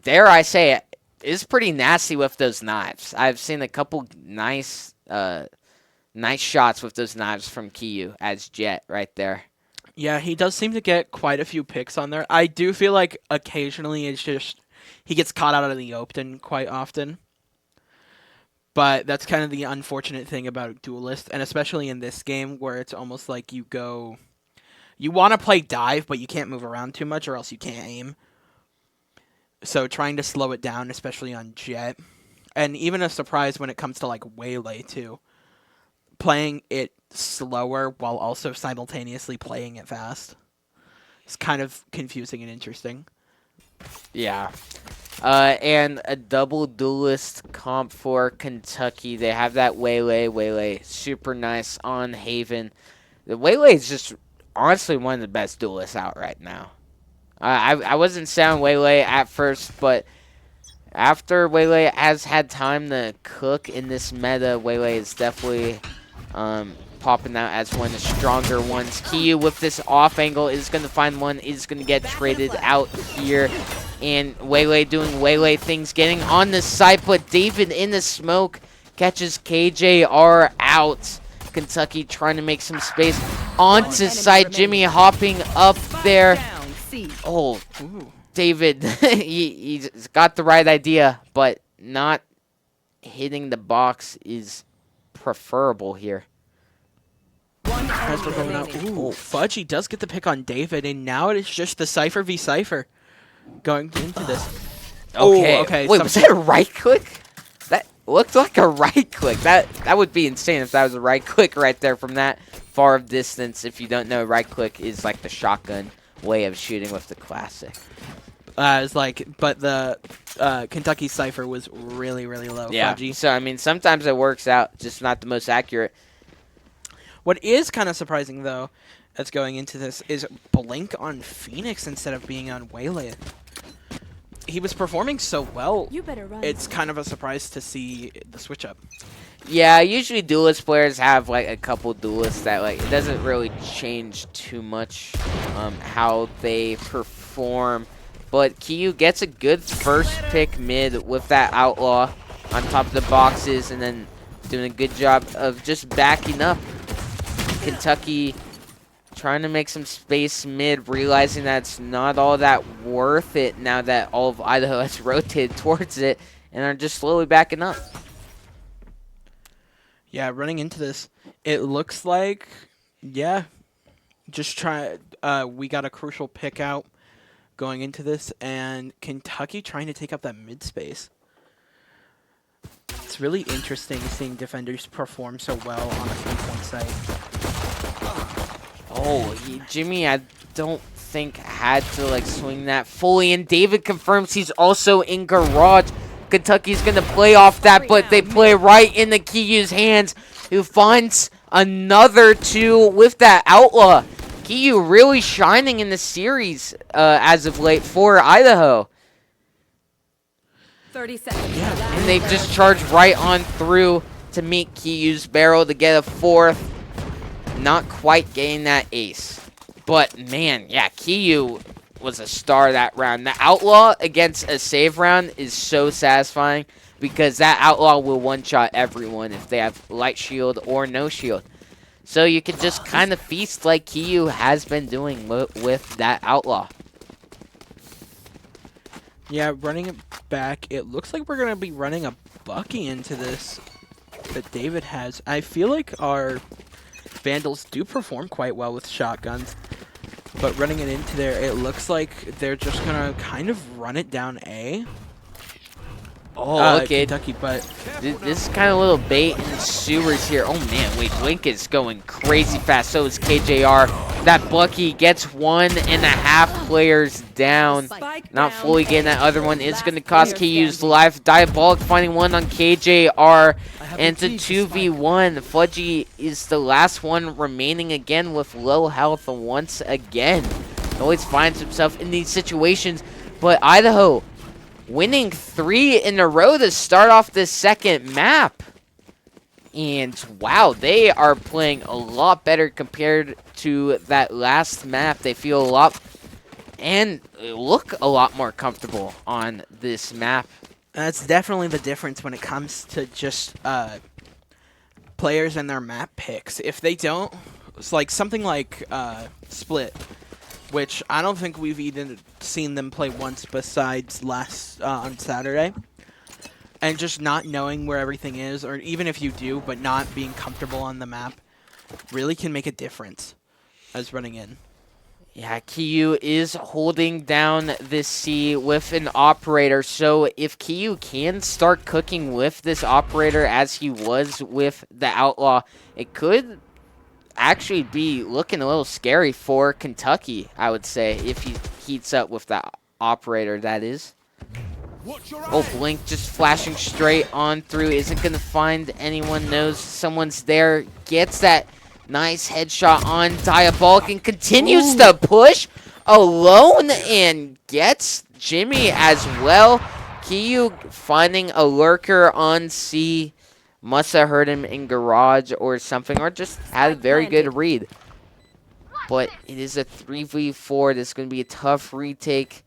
dare I say it, is pretty nasty with those knives. I've seen a couple nice Nice shots with those knives from Kiyu as Jet right there. Yeah, he does seem to get quite a few picks on there. I do feel like occasionally it's just he gets caught out of the open quite often. But that's kind of the unfortunate thing about Duelist, and especially in this game where it's almost like you want to play dive, but you can't move around too much or else you can't aim. So trying to slow it down, especially on Jet. And even a surprise when it comes to like Waylay too. Playing it slower while also simultaneously playing it fast. It's kind of confusing and interesting. Yeah. And a double duelist comp for Kentucky. They have that Waylay. Super nice on Haven. The Waylay is just honestly one of the best duelists out right now. I wasn't sound Waylay at first, but after Waylay has had time to cook in this meta, Waylay is definitely popping out as one of the stronger ones. Kiyu with this off angle is going to find one, is going to get traded out here. And Waylay doing Waylay things, getting on the site, but David in the smoke catches KJR out. Kentucky trying to make some space onto site. Jimmy hopping up there. Oh, David, he's got the right idea, but not hitting the box is preferable here. As we're going out, Fudgy does get the pick on David, and now it is just the Cypher v Cypher going into this. Okay. Wait, was that a right click? That looked like a right click. That would be insane if that was a right click right there from that far of distance. If you don't know, right click is like the shotgun way of shooting with the classic. It's like, but the Kentucky Cypher was really, really low. Yeah. Fudgy. So I mean, sometimes it works out, just not the most accurate. What is kind of surprising though, that's going into this, is Blink on Phoenix instead of being on Waylay. He was performing so well. You better run. It's kind of a surprise to see the switch up. Yeah, usually duelist players have like a couple duelists that like it doesn't really change too much how they perform. But Kiyu gets a good first pick mid with that outlaw on top of the boxes and then doing a good job of just backing up. Kentucky trying to make some space mid, realizing that it's not all that worth it now that all of Idaho has rotated towards it and are just slowly backing up. Yeah, running into this, it looks like, yeah, just try. We got a crucial pick out going into this, and Kentucky trying to take up that mid space. It's really interesting seeing defenders perform so well on a 3-point site. Oh, Jimmy, I don't think had to like swing that fully, and David confirms he's also in garage. Kentucky's gonna play off that, but they play right into Kiyu's hands, who finds another two with that outlaw. Kiyu really shining in the series as of late for Idaho. 30 seconds. Yeah, And they just charge right on through to meet Kiyu's barrel to get a fourth. Not quite getting that ace. But, man, yeah, Kiyu was a star that round. The outlaw against a save round is so satisfying because that outlaw will one-shot everyone if they have light shield or no shield. So you can just kind of feast like Kiyu has been doing with that outlaw. Yeah, running it back, it looks like we're going to be running a Bucky into this that David has. I feel like our Vandals do perform quite well with shotguns, but running it into there, it looks like they're just going to kind of run it down A. Oh, okay. Kentucky, but This is kind of a little bait and sewers here. Oh, man, wait, Blink is going crazy fast. So is KJR. That Bucky gets 1.5 players down. Not fully getting that other one. It's going to cost Kiyu's life. Diabolic finding one on KJR. And it's a 2v1. Fudgy is the last one remaining again with low health once again. Always finds himself in these situations. But Idaho winning 3 in a row to start off this second map. And wow, they are playing a lot better compared to that last map. They feel a lot and look a lot more comfortable on this map. that's definitely the difference when it comes to just players and their map picks. If they don't, it's like something like Split, which I don't think we've even seen them play once besides last on Saturday. And just not knowing where everything is, or even if you do, but not being comfortable on the map, really can make a difference as running in. Yeah, Kiyu is holding down this C with an operator, so if Kiyu can start cooking with this operator as he was with the Outlaw, it could actually be looking a little scary for Kentucky, I would say, if he heats up with that operator, that is. Oh, Blink just flashing straight on through, isn't going to find anyone, knows someone's there, gets that nice headshot on Diabolic and continues to push alone and gets Jimmy as well. Kiyu finding a lurker on C. Must have heard him in garage or something, or just had a very good read. But it is a 3v4. This is going to be a tough retake.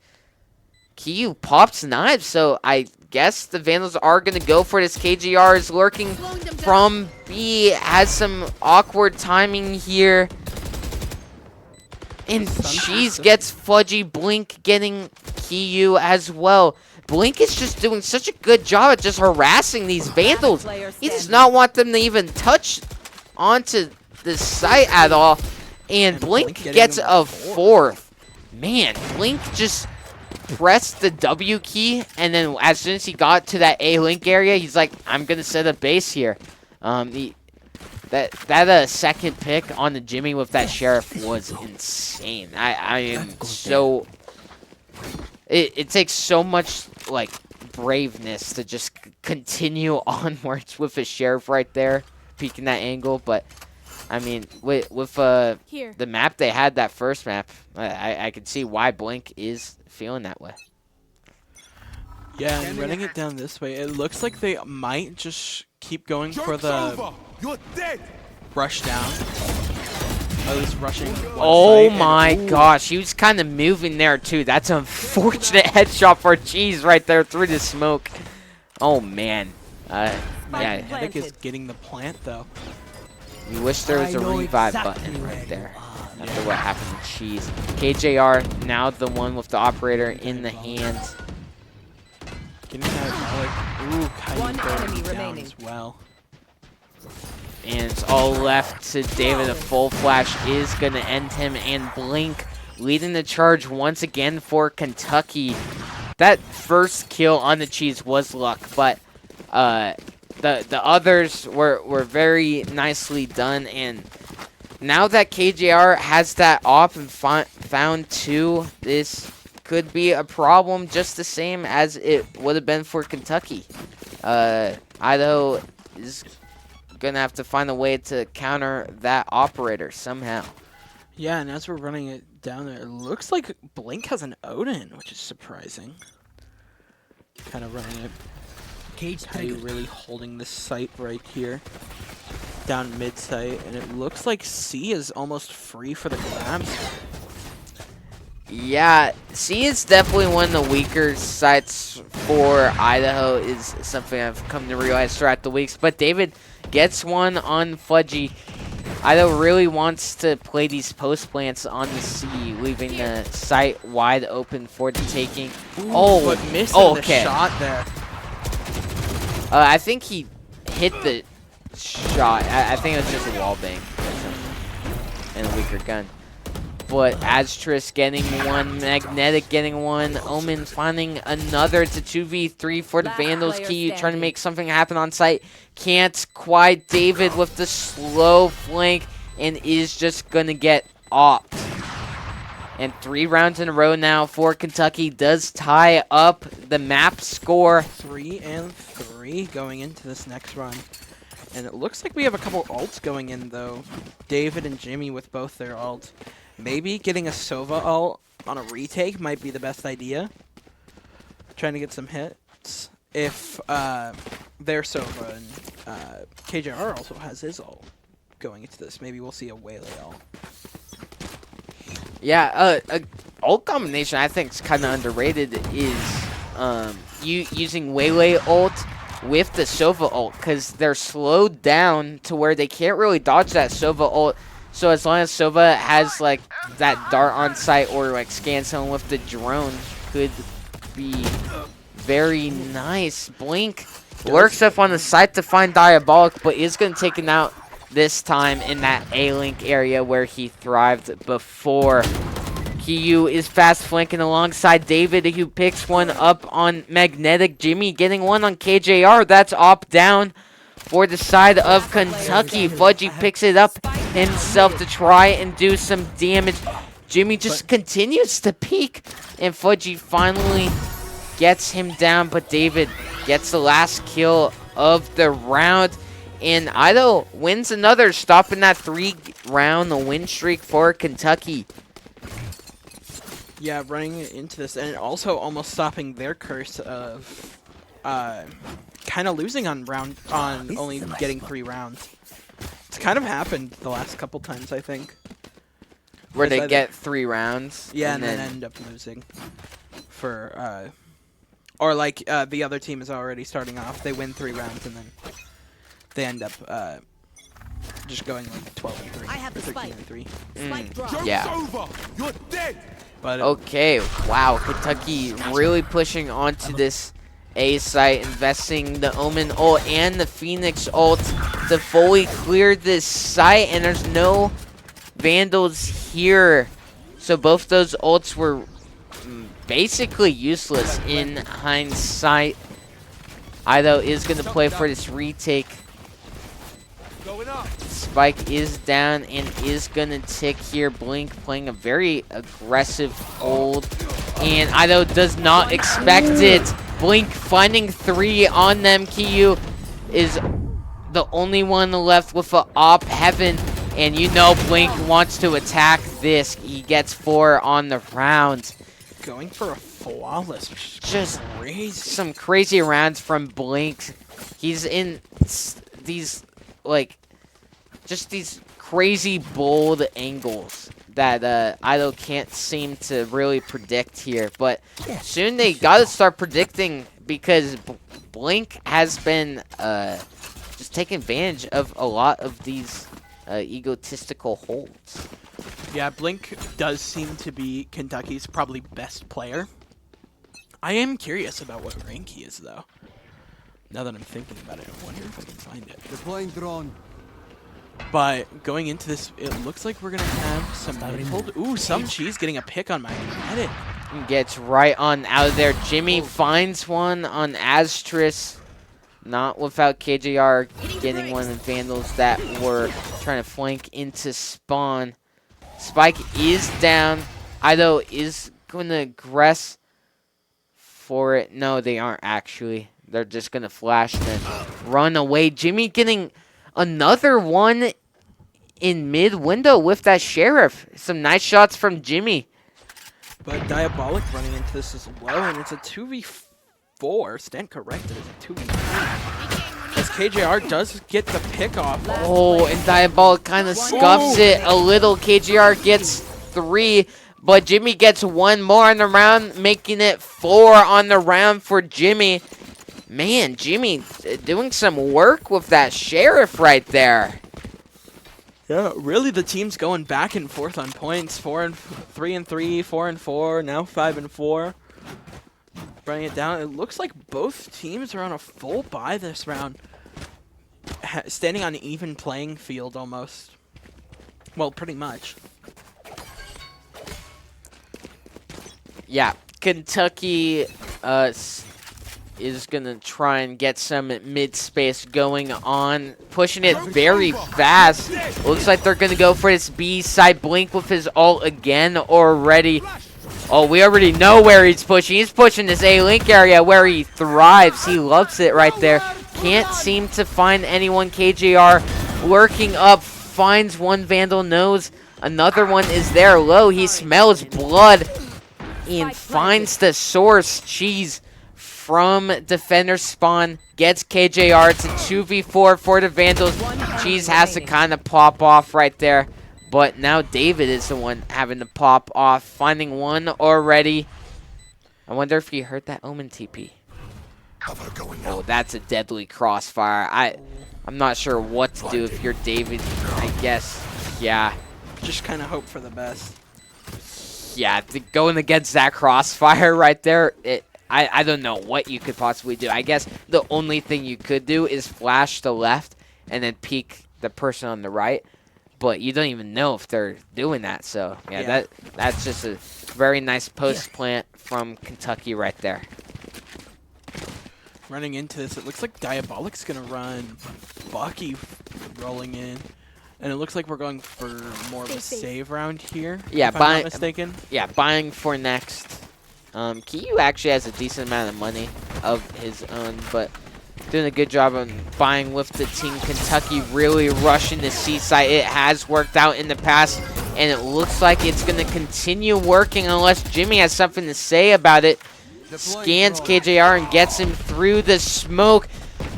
Kiyu pops knives, so I guess the Vandals are going to go for this. KJR is lurking from B, has some awkward timing here. And Cheese gets Fudgy, Blink getting Kiyu as well. Blink is just doing such a good job at just harassing these Vandals. He does not want them to even touch onto the site at all. And Blink gets a fourth. Man, Blink just pressed the W key, and then as soon as he got to that A-Link area, he's like, I'm going to set a base here. That second pick on the Jimmy with that Sheriff was insane. I am so... It takes so much, like, braveness to just continue onwards with a Sheriff right there, peeking that angle, but... I mean, with the map they had, that first map, I could see why Blink is feeling that way. Yeah, and running it down this way, it looks like they might just keep going for the rush down. Oh, he's rushing. Oh my gosh, he was kind of moving there too. That's an unfortunate headshot for Cheese right there through the smoke. Oh man. Yeah, I think he's getting the plant though. You wish there was a revive button right there after what happened to Cheese. KJR now the one with the operator in the hands. One enemy remaining as well. And it's all left to David. A full flash is going to end him. And Blink leading the charge once again for Kentucky. That first kill on the Cheese was luck, but the others were very nicely done, and now that KJR has that op and found two, this could be a problem just the same as it would have been for Kentucky. Idaho is gonna have to find a way to counter that operator somehow. Yeah, and as we're running it down there, it looks like Blink has an Odin, which is surprising. Kind of running it. Cage really holding this site right here, down mid site, and it looks like C is almost free for the grabs. Yeah, C is definitely one of the weaker sites for Idaho, is something I've come to realize throughout the weeks. But David gets one on Fudgy. Idaho really wants to play these post plants on the C, leaving the site wide open for the taking. Ooh, but missing the shot there. I think he hit the shot. I think it was just a wall bang and a weaker gun. But Astris getting one, Magnetic getting one, Omen finding another. It's a 2v3 for the Vandals. Key trying to make something happen on site. Can't quite. David with the slow flank and is just going to get opped. And 3 rounds in a row now for Kentucky does tie up the map score. 3-3 going into this next run. And it looks like we have a couple ults going in, though. David and Jimmy with both their ults. Maybe getting a Sova ult on a retake might be the best idea. Trying to get some hits. If their Sova and KJR also has his ult going into this, maybe we'll see a Waylay ult. Yeah, ult combination I think is kind of underrated is you using Waylay ult with the Sova ult because they're slowed down to where they can't really dodge that Sova ult. So as long as Sova has like that dart on site or like scan someone with the drone, could be very nice. Blink lurks up on the site to find Diabolic, but is going to take him out this time in that A-Link area where he thrived before. Kiyu is fast flanking alongside David, who picks one up on Magnetic. Jimmy getting one on KJR. That's op down for the side of Kentucky. Fudgy picks it up himself to try and do some damage. Jimmy just continues to peek, and Fudgy finally gets him down, but David gets the last kill of the round. And Idaho wins another, stopping that 3-round win streak for Kentucky. Yeah, running into this, and also almost stopping their curse of kind of losing on only getting 3 rounds. It's kind of happened the last couple times, I think. Where they get 3 rounds? Yeah, and then end up losing. For, or like the other team is already starting off, they win 3 rounds, and then they end up just going like 12-3. I have the 13-3. Spike drop. Yeah. Over. You're dead. But Okay, wow, Kentucky really pushing onto this A site, investing the Omen ult and the Phoenix ult to fully clear this site, and there's no Vandals here. So both those ults were basically useless in hindsight. Idaho is going to play for this retake. Going up. Spike is down and is going to tick here. Blink playing a very aggressive hold. And Idaho does not expect it. Blink finding 3 on them. Kiyu is the only one left with an op heaven. And you know Blink wants to attack this. He gets 4 on the round. going for a flawless, which is Just crazy. some crazy rounds from Blink. He's in these, like, just these crazy bold angles that Idaho can't seem to really predict here. But soon they got to start predicting, because Blink has been just taking advantage of a lot of these egotistical holds. Yeah, Blink does seem to be Kentucky's probably best player. I am curious about what rank he is, though. Now that I'm thinking about it, I wonder if I can find it. Deploying drone. But going into this, it looks like we're going to have some mid-hold. Ooh, some cheese getting a pick on Magnetic. Gets right on out of there. Jimmy finds one on Astris. Not without KJR getting one of the Vandals that were trying to flank into spawn. Spike is down. Idaho is going to aggress for it. No, they aren't actually. They're just going to flash and then run away. Jimmy getting another one in mid-window with that Sheriff. Some nice shots from Jimmy. But Diabolic running into this as well, and it's a 2v4. Stand corrected, it's a 2v3. As KJR does get the pick off. Oh, and Diabolic kind of scuffs it a little. KJR gets 3, but Jimmy gets 1 more on the round, making it 4 on the round for Jimmy. Man, Jimmy doing some work with that Sheriff right there. Yeah, really the team's going back and forth on points. 3-3, 4-4, now 5-4. Bringing it down. It looks like both teams are on a full bye this round. Standing on an even playing field almost. Well, pretty much. Yeah, Kentucky is going to try and get some mid-space going on. Pushing it very fast. Looks like they're going to go for this B side. Blink with his ult again already. Oh, we already know where he's pushing. He's pushing this A-Link area where he thrives. He loves it right there. Can't seem to find anyone. KJR lurking up. Finds one Vandal. Knows another one is there low. He smells blood and finds the source. Cheese from defender spawn. Gets KJR. It's a 2v4 for the Vandals. Cheese has to kind of pop off right there. But now David is the one having to pop off. Finding one already. I wonder if he heard that Omen TP. Cover going Oh, out. that's a deadly crossfire. I'm not sure what to do if you're David. I guess, yeah. Just kind of hope for the best. Yeah, going against that crossfire right there, I don't know what you could possibly do. I guess the only thing you could do is flash the left and then peek the person on the right. But you don't even know if they're doing that. So, yeah. That's just a very nice post plant from Kentucky right there. Running into this, it looks like Diabolic's going to run Bucky rolling in. And it looks like we're going for more of a save round here, Yeah, if I'm not mistaken. Yeah, buying for next. Kiyu actually has a decent amount of money of his own, but doing a good job on buying with the team. Kentucky really rushing the C site. It has worked out in the past, and it looks like it's going to continue working unless Jimmy has something to say about it. Scans KJR and gets him through the smoke.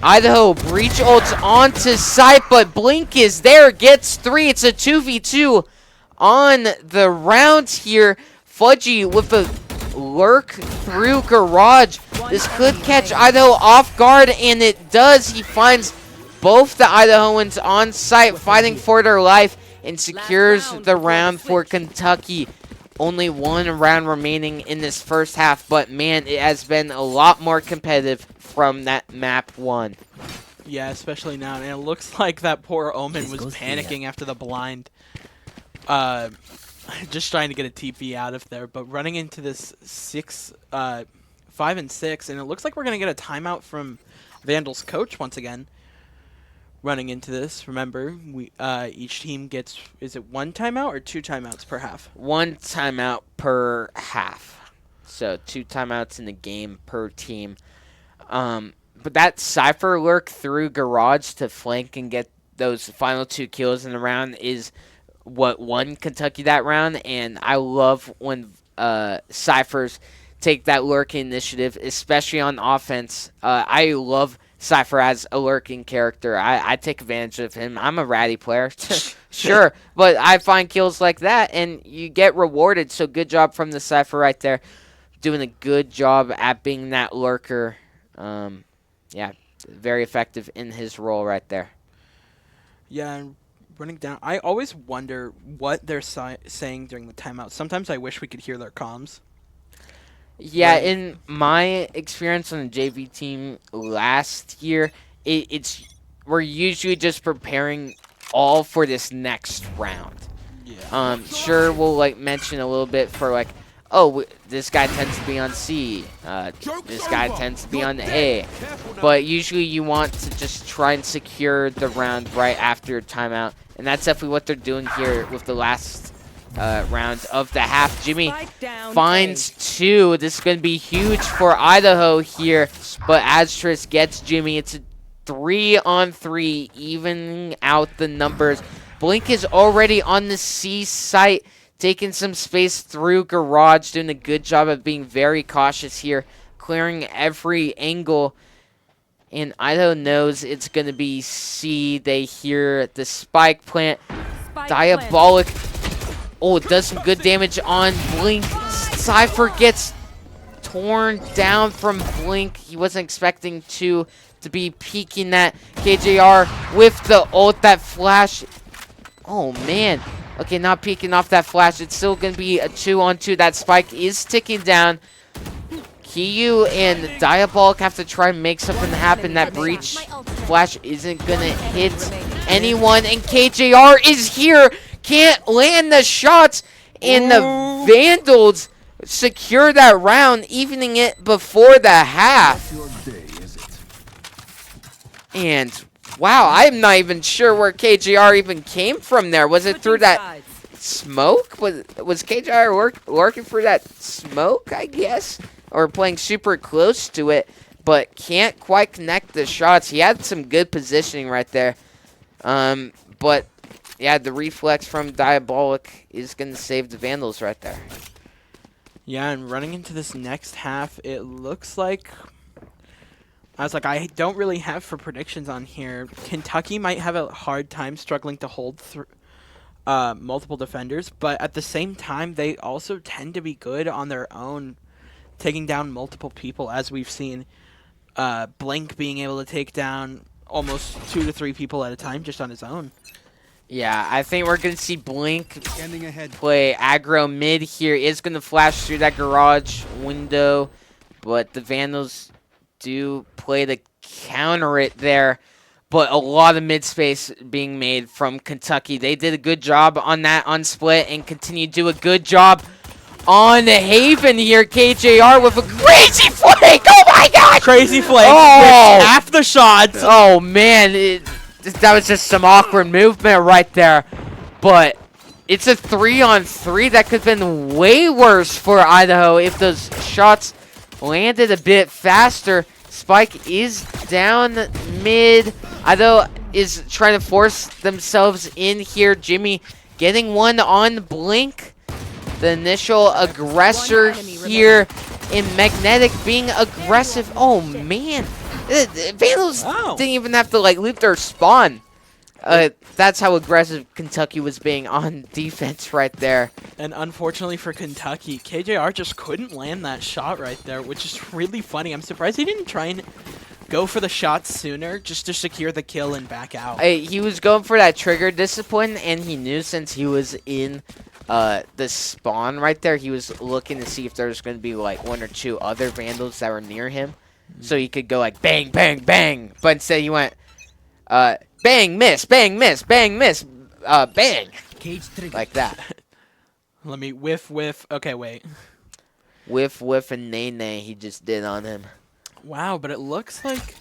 Idaho breach ults onto site, but Blink is there, gets 3. It's a 2v2 on the round here. Fudgy with a lurk through garage. This could catch Idaho off guard, and it does. He finds both the Idahoans on site fighting for their life and secures the round for Kentucky. Only one round remaining in this first half, but man, it has been a lot more competitive from that map 1. Yeah, especially now. And it looks like that poor Omen was panicking after the blind. Just trying to get a TP out of there, but running into this 5 and 6, and it looks like we're going to get a timeout from Vandal's coach once again. Running into this, remember, we each team gets, is it 1 timeout or 2 timeouts per half? 1 timeout per half. So 2 timeouts in the game per team. But that Cypher lurk through garage to flank and get those final 2 kills in the round is what won Kentucky that round. And I love when Cyphers take that lurking initiative, especially on offense. I love Cypher as a lurking character. I take advantage of him. I'm a ratty player. Sure, but I find kills like that, and you get rewarded. So good job from the Cypher right there. Doing a good job at being that lurker. Yeah, very effective in his role right there. Yeah, and running down. I always wonder what they're saying during the timeout. Sometimes I wish we could hear their comms. Yeah, Right. in my experience on the JV team last year, we're usually just preparing all for this next round. Yeah. Sure, we'll like mention a little bit for like, oh, this guy tends to be on C, this guy tends to be on A, but usually you want to just try and secure the round right after your timeout, and that's definitely what they're doing here with the last round of the half. Jimmy finds 2. This is going to be huge for Idaho here, but Astris gets Jimmy. It's a 3-on-3, evening out the numbers. Blink is already on the C site, taking some space through garage, doing a good job of being very cautious here, clearing every angle. And Idaho knows it's going to be C. They hear the spike plant. Diabolic. Oh, it does some good damage on Blink. Cypher gets torn down from Blink. He wasn't expecting to be peeking that. KJR with the ult, that flash. Oh, man. Okay, not peeking off that flash. It's still going to be a 2-on-2. That spike is ticking down. Kiyu and Diabolic have to try and make something happen. That breach flash isn't going to hit anyone. And KJR is here. Can't land the shots. And the Vandals secure that round, evening it before the half. And wow, I'm not even sure where KJR even came from there. Was it through that smoke? Was KJR lurking through that smoke, I guess? Or playing super close to it, but can't quite connect the shots. He had some good positioning right there. But yeah, the reflex from Diabolic is going to save the Vandals right there. Yeah, and running into this next half, it looks like... I don't really have for predictions on here. Kentucky might have a hard time struggling to hold through multiple defenders, but at the same time, they also tend to be good on their own, taking down multiple people, as we've seen Blink being able to take down almost 2 to 3 people at a time just on his own. Yeah, I think we're going to see Blink Scanning ahead. play aggro mid here. Is going to flash through that garage window, but the Vandals do play to counter it there. But a lot of mid space being made from Kentucky. They did a good job on that on split and continue to do a good job on Haven here. KJR with a crazy flank. Oh my god! Crazy flank. Oh! Half the shots. Oh man, that was just some awkward movement right there. But it's a 3-on-3 that could have been way worse for Idaho if those shots landed a bit faster. Spike is down mid. Idaho is trying to force themselves in here. Jimmy getting one on Blink. The initial aggressor here in Magnetic being aggressive. Oh man. Vandals didn't even have to like loop their spawn. That's how aggressive Kentucky was being on defense right there. And unfortunately for Kentucky, KJR just couldn't land that shot right there, which is really funny. I'm surprised he didn't try and go for the shot sooner just to secure the kill and back out. He was going for that trigger discipline, and he knew since he was in the spawn right there, he was looking to see if there was going to be like 1 or 2 other Vandals that were near him. So he could go like bang, bang, bang. But instead he went bang, miss, bang, miss, bang, miss, bang. Like that. Let me whiff. Okay, wait. Whiff, and nay he just did on him. Wow, but it looks like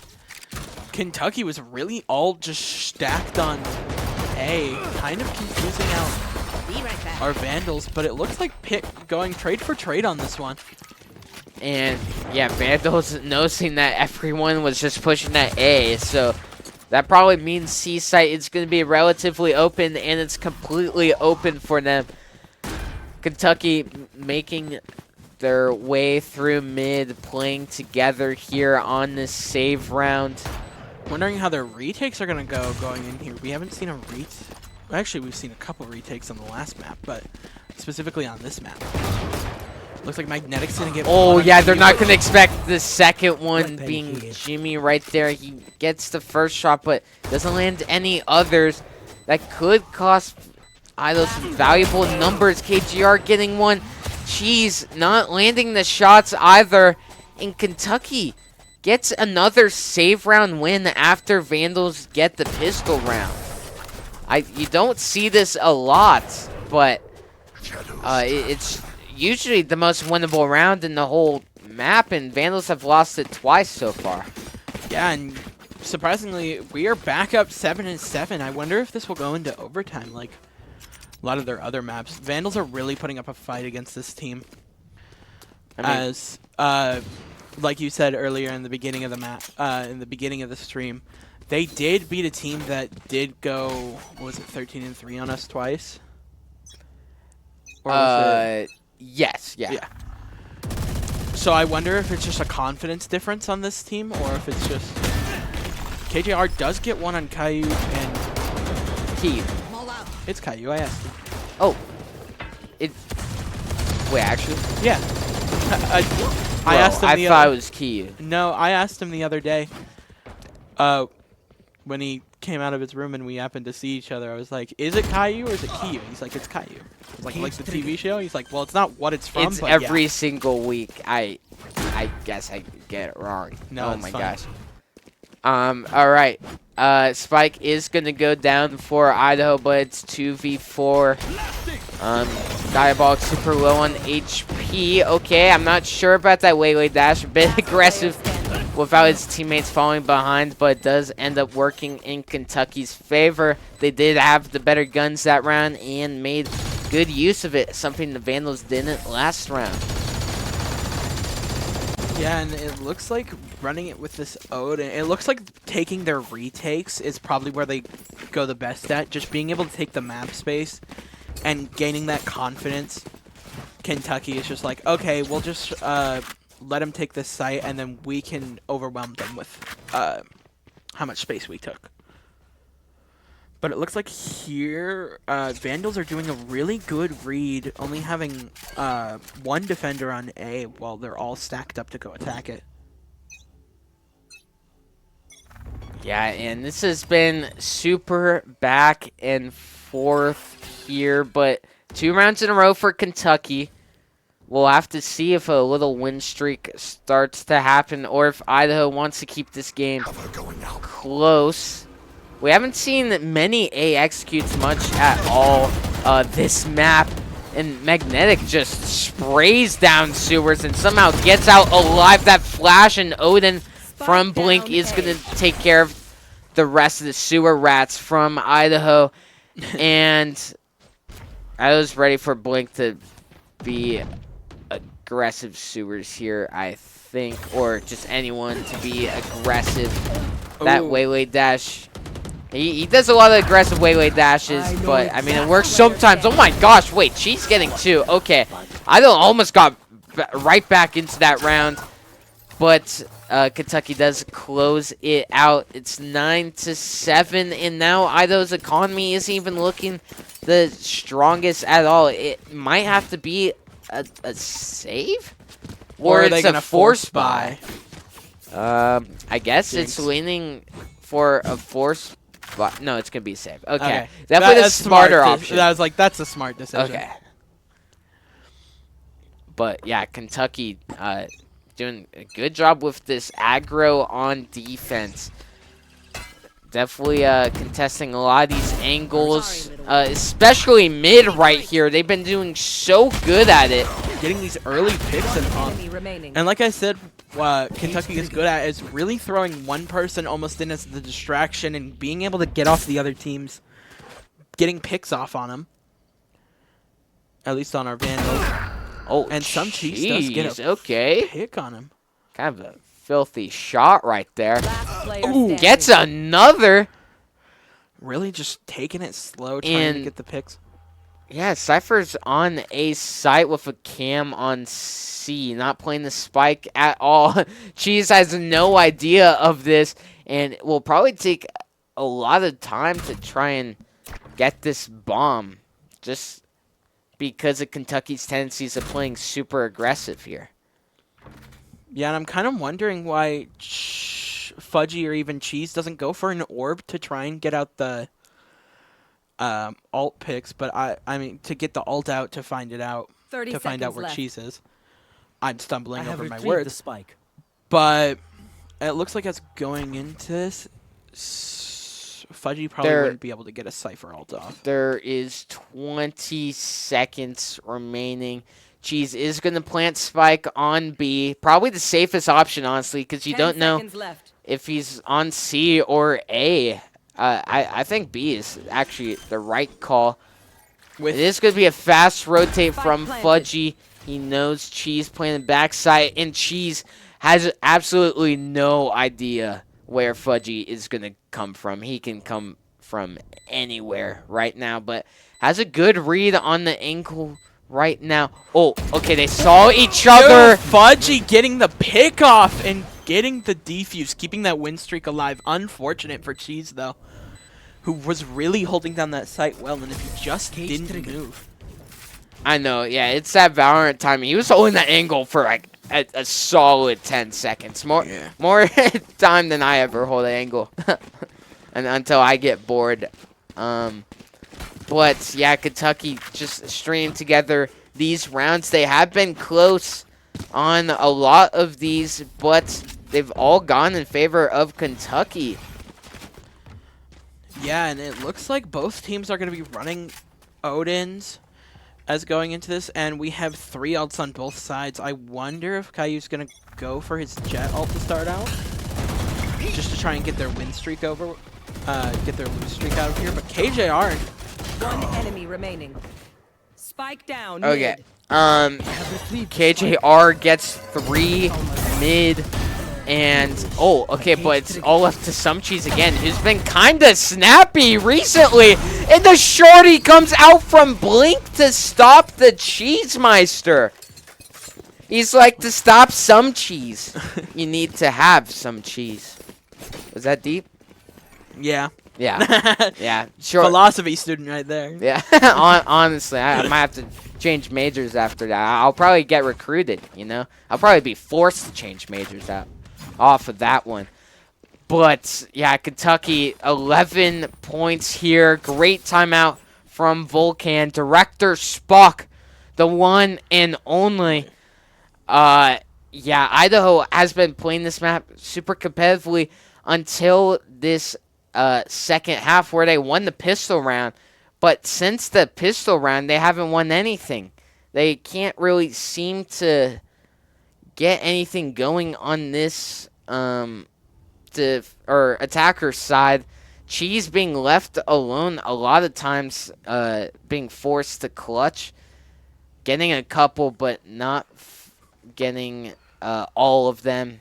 Kentucky was really all just stacked on A. Kind of confusing out our Vandals, but it looks like Pick going trade for trade on this one. And yeah, Vandals noticing that everyone was just pushing that A, so that probably means C site is going to be relatively open, and it's completely open for them. Kentucky making their way through mid, playing together here on this save round. Wondering how their retakes are going to go going in here. We haven't seen a Actually, we've seen a couple retakes on the last map, but specifically on this map. Looks like Magnetic's going to get... Oh, yeah, they're not going to expect the second one being Jimmy right there. He gets the first shot, but doesn't land any others. That could cost Idaho some valuable numbers. KGR getting one. Cheese not landing the shots either. And Kentucky gets another save round win after Vandals get the pistol round. You don't see this a lot, but it's usually the most winnable round in the whole map, and Vandals have lost it twice so far. Yeah, and surprisingly, we are back up 7-7. I wonder if this will go into overtime like a lot of their other maps. Vandals are really putting up a fight against this team. As like you said earlier in the beginning of the map, in the beginning of the stream, they did beat a team that did go, what was it, 13-3 on us twice? Or was it? Yes, yeah. So I wonder if it's just a confidence difference on this team, or if it's just... KJR does get one on Caillou and... Key. It's Caillou, I asked him. Oh. Wait, actually? Yeah. I asked him I thought it was Key. No, I asked him the other day. When he came out of his room and we happened to see each other, I was like, is it Caillou or is it Caillou? He's like, it's Caillou. I was like the TV show? He's like, well, it's not what it's from, It's but every single week. I guess I get it wrong. No, oh my fine. gosh. All right. Spike is gonna go down for Idaho, but it's 2v4. Diabolic super low on HP. Okay, I'm not sure about that Waylay dash. A bit aggressive without his teammates falling behind, but it does end up working in Kentucky's favor. They did have the better guns that round and made good use of it, something the Vandals didn't last round. Yeah, and it looks like running it with this Ode, and it looks like taking their retakes is probably where they go the best at. Just being able to take the map space and gaining that confidence. Kentucky is just like, okay, we'll just let them take this site, and then we can overwhelm them with how much space we took. But it looks like here, Vandals are doing a really good read, only having one defender on A while they're all stacked up to go attack it. Yeah, and this has been super back and forth here, but 2 rounds in a row for Kentucky. We'll have to see if a little win streak starts to happen or if Idaho wants to keep this game close. We haven't seen many A executes much at all this map. And Magnetic just sprays down sewers and somehow gets out alive. That flash, and Odin from Blink is going to take care of the rest of the sewer rats from Idaho. And I was ready for Blink to be aggressive sewers here, I think. Or just anyone to be aggressive. That Waylay dash. He does a lot of aggressive Waylay dashes, but, I mean, it works sometimes. Oh, my gosh. Wait, she's getting 2. Okay. Idaho almost got right back into that round, but Kentucky does close it out. It's 9-7, and now Idaho's economy isn't even looking the strongest at all. It might have to be a save? Or are they it's gonna a force buy? I guess it's Jinx. leaning for a force. But no, it's gonna be safe. Okay, Okay. definitely the That's smarter smart. option. I was like, that's a smart decision. Okay, but yeah, Kentucky doing a good job with this aggro on defense. Definitely contesting a lot of these angles, especially mid right here. They've been doing so good at it. Getting these early picks and like I said, Kentucky is good at is really throwing one person almost in as the distraction and being able to get off the other teams, getting picks off on them. At least on our Vandals. Oh, And some cheese does get a okay. pick on him. Kind of a filthy shot right there. Ooh, Gets another. Really just taking it slow, trying to And- get the picks. Yeah, Cypher's on a site with a cam on C, not playing the spike at all. Cheese has no idea of this, and it will probably take a lot of time to try and get this bomb, just because of Kentucky's tendencies of playing super aggressive here. Yeah, and I'm kind of wondering why Fudgy or even Cheese doesn't go for an orb to try and get out the alt picks, but I mean to get the alt out to find it out, 30 to find out seconds where left. Cheese is. I'm stumbling I have over my retrieved the words, spike. but it looks like it's going into this. Fudgy probably There- wouldn't be able to get a Cypher alt off. There is 20 seconds remaining. Cheese is going to plant spike on B. Probably the safest option, honestly, because you 10 don't know seconds left. if he's on C or A. I think B is actually the right call. With It is going to be a fast rotate Spike from planted. Fudgy. He knows Cheese playing the backside, and Cheese has absolutely no idea where Fudgy is going to come from. He can come from anywhere right now, but has a good read on the ankle right now. Oh, okay, they saw each other. Fudgy getting the pick off and getting the defuse, keeping that win streak alive. Unfortunate for Cheese though, who was really holding down that site well, and if he just didn't move. I know, yeah, it's that Valorant timing. He was holding that angle for like a solid 10 seconds. More time than I ever hold an angle. And until I get bored. But yeah, Kentucky just stringing together these rounds. They have been close on a lot of these, but they've all gone in favor of Kentucky. Yeah, and it looks like both teams are going to be running Odins as going into this, and we have 3 ults on both sides. I wonder if Caillou's going to go for his Jet ult to start out, just to try and get their win streak over, get their lose streak out of here. But KJR, One enemy remaining. Spike down. Okay. Mid. I have retrieved the spike. KJR gets 3 mid. And, oh, okay, but it's all up to Some Cheese again, who's been kind of snappy recently. And the shorty comes out from Blink to stop the Cheesemeister. He's like, to stop Some Cheese, you need to have some cheese. Was that deep? yeah. Yeah. Yeah. Sure. Philosophy student right there. Yeah. Honestly, I might have to change majors after that. I'll probably get recruited, you know? I'll probably be forced to change majors off of that one. But yeah, Kentucky 11 points here. Great timeout from Volcan. Director Spock, the one and only. Yeah, Idaho has been playing this map super competitively until this second half where they won the pistol round. But since the pistol round, they haven't won anything. They can't really seem to get anything going on this attacker side. Cheese being left alone a lot of times, being forced to clutch, getting a couple but not getting all of them.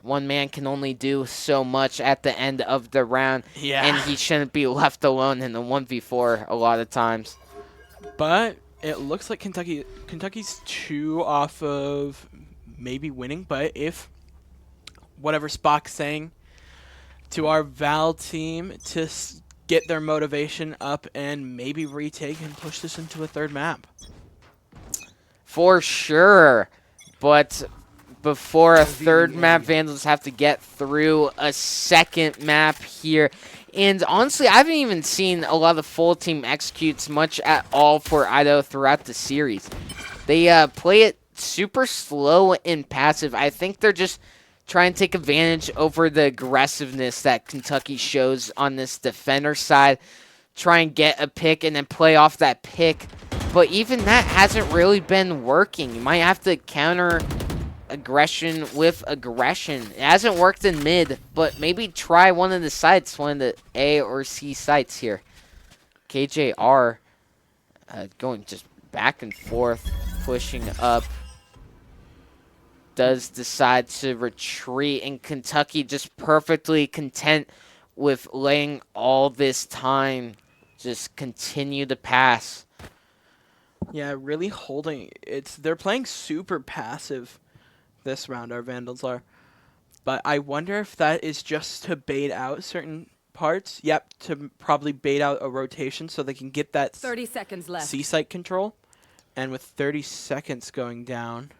One man can only do so much at the end of the round, and he shouldn't be left alone in the 1v4 a lot of times. But it looks like Kentucky's 2 off of maybe winning, but if whatever Spock's saying to our Val team to get their motivation up and maybe retake and push this into a third map. For sure, but before a third map, Vandals have to get through a second map here. And honestly, I haven't even seen a lot of the full team executes much at all for Idaho throughout the series. They play it super slow and passive. I think they're just trying to take advantage over the aggressiveness that Kentucky shows on this defender side. Try and get a pick and then play off that pick. But even that hasn't really been working. You might have to counter aggression with aggression. It hasn't worked in mid, but maybe try one of the sites, one of the A or C sites here. KJR going just back and forth, pushing up. Does decide to retreat, and Kentucky just perfectly content with laying all this time, just continue to pass. Yeah, really holding. They're playing super passive this round, our Vandals are. But I wonder if that is just to bait out certain parts. Yep, to probably bait out a rotation so they can get that 30 seconds left. C-site control. And with 30 seconds going down.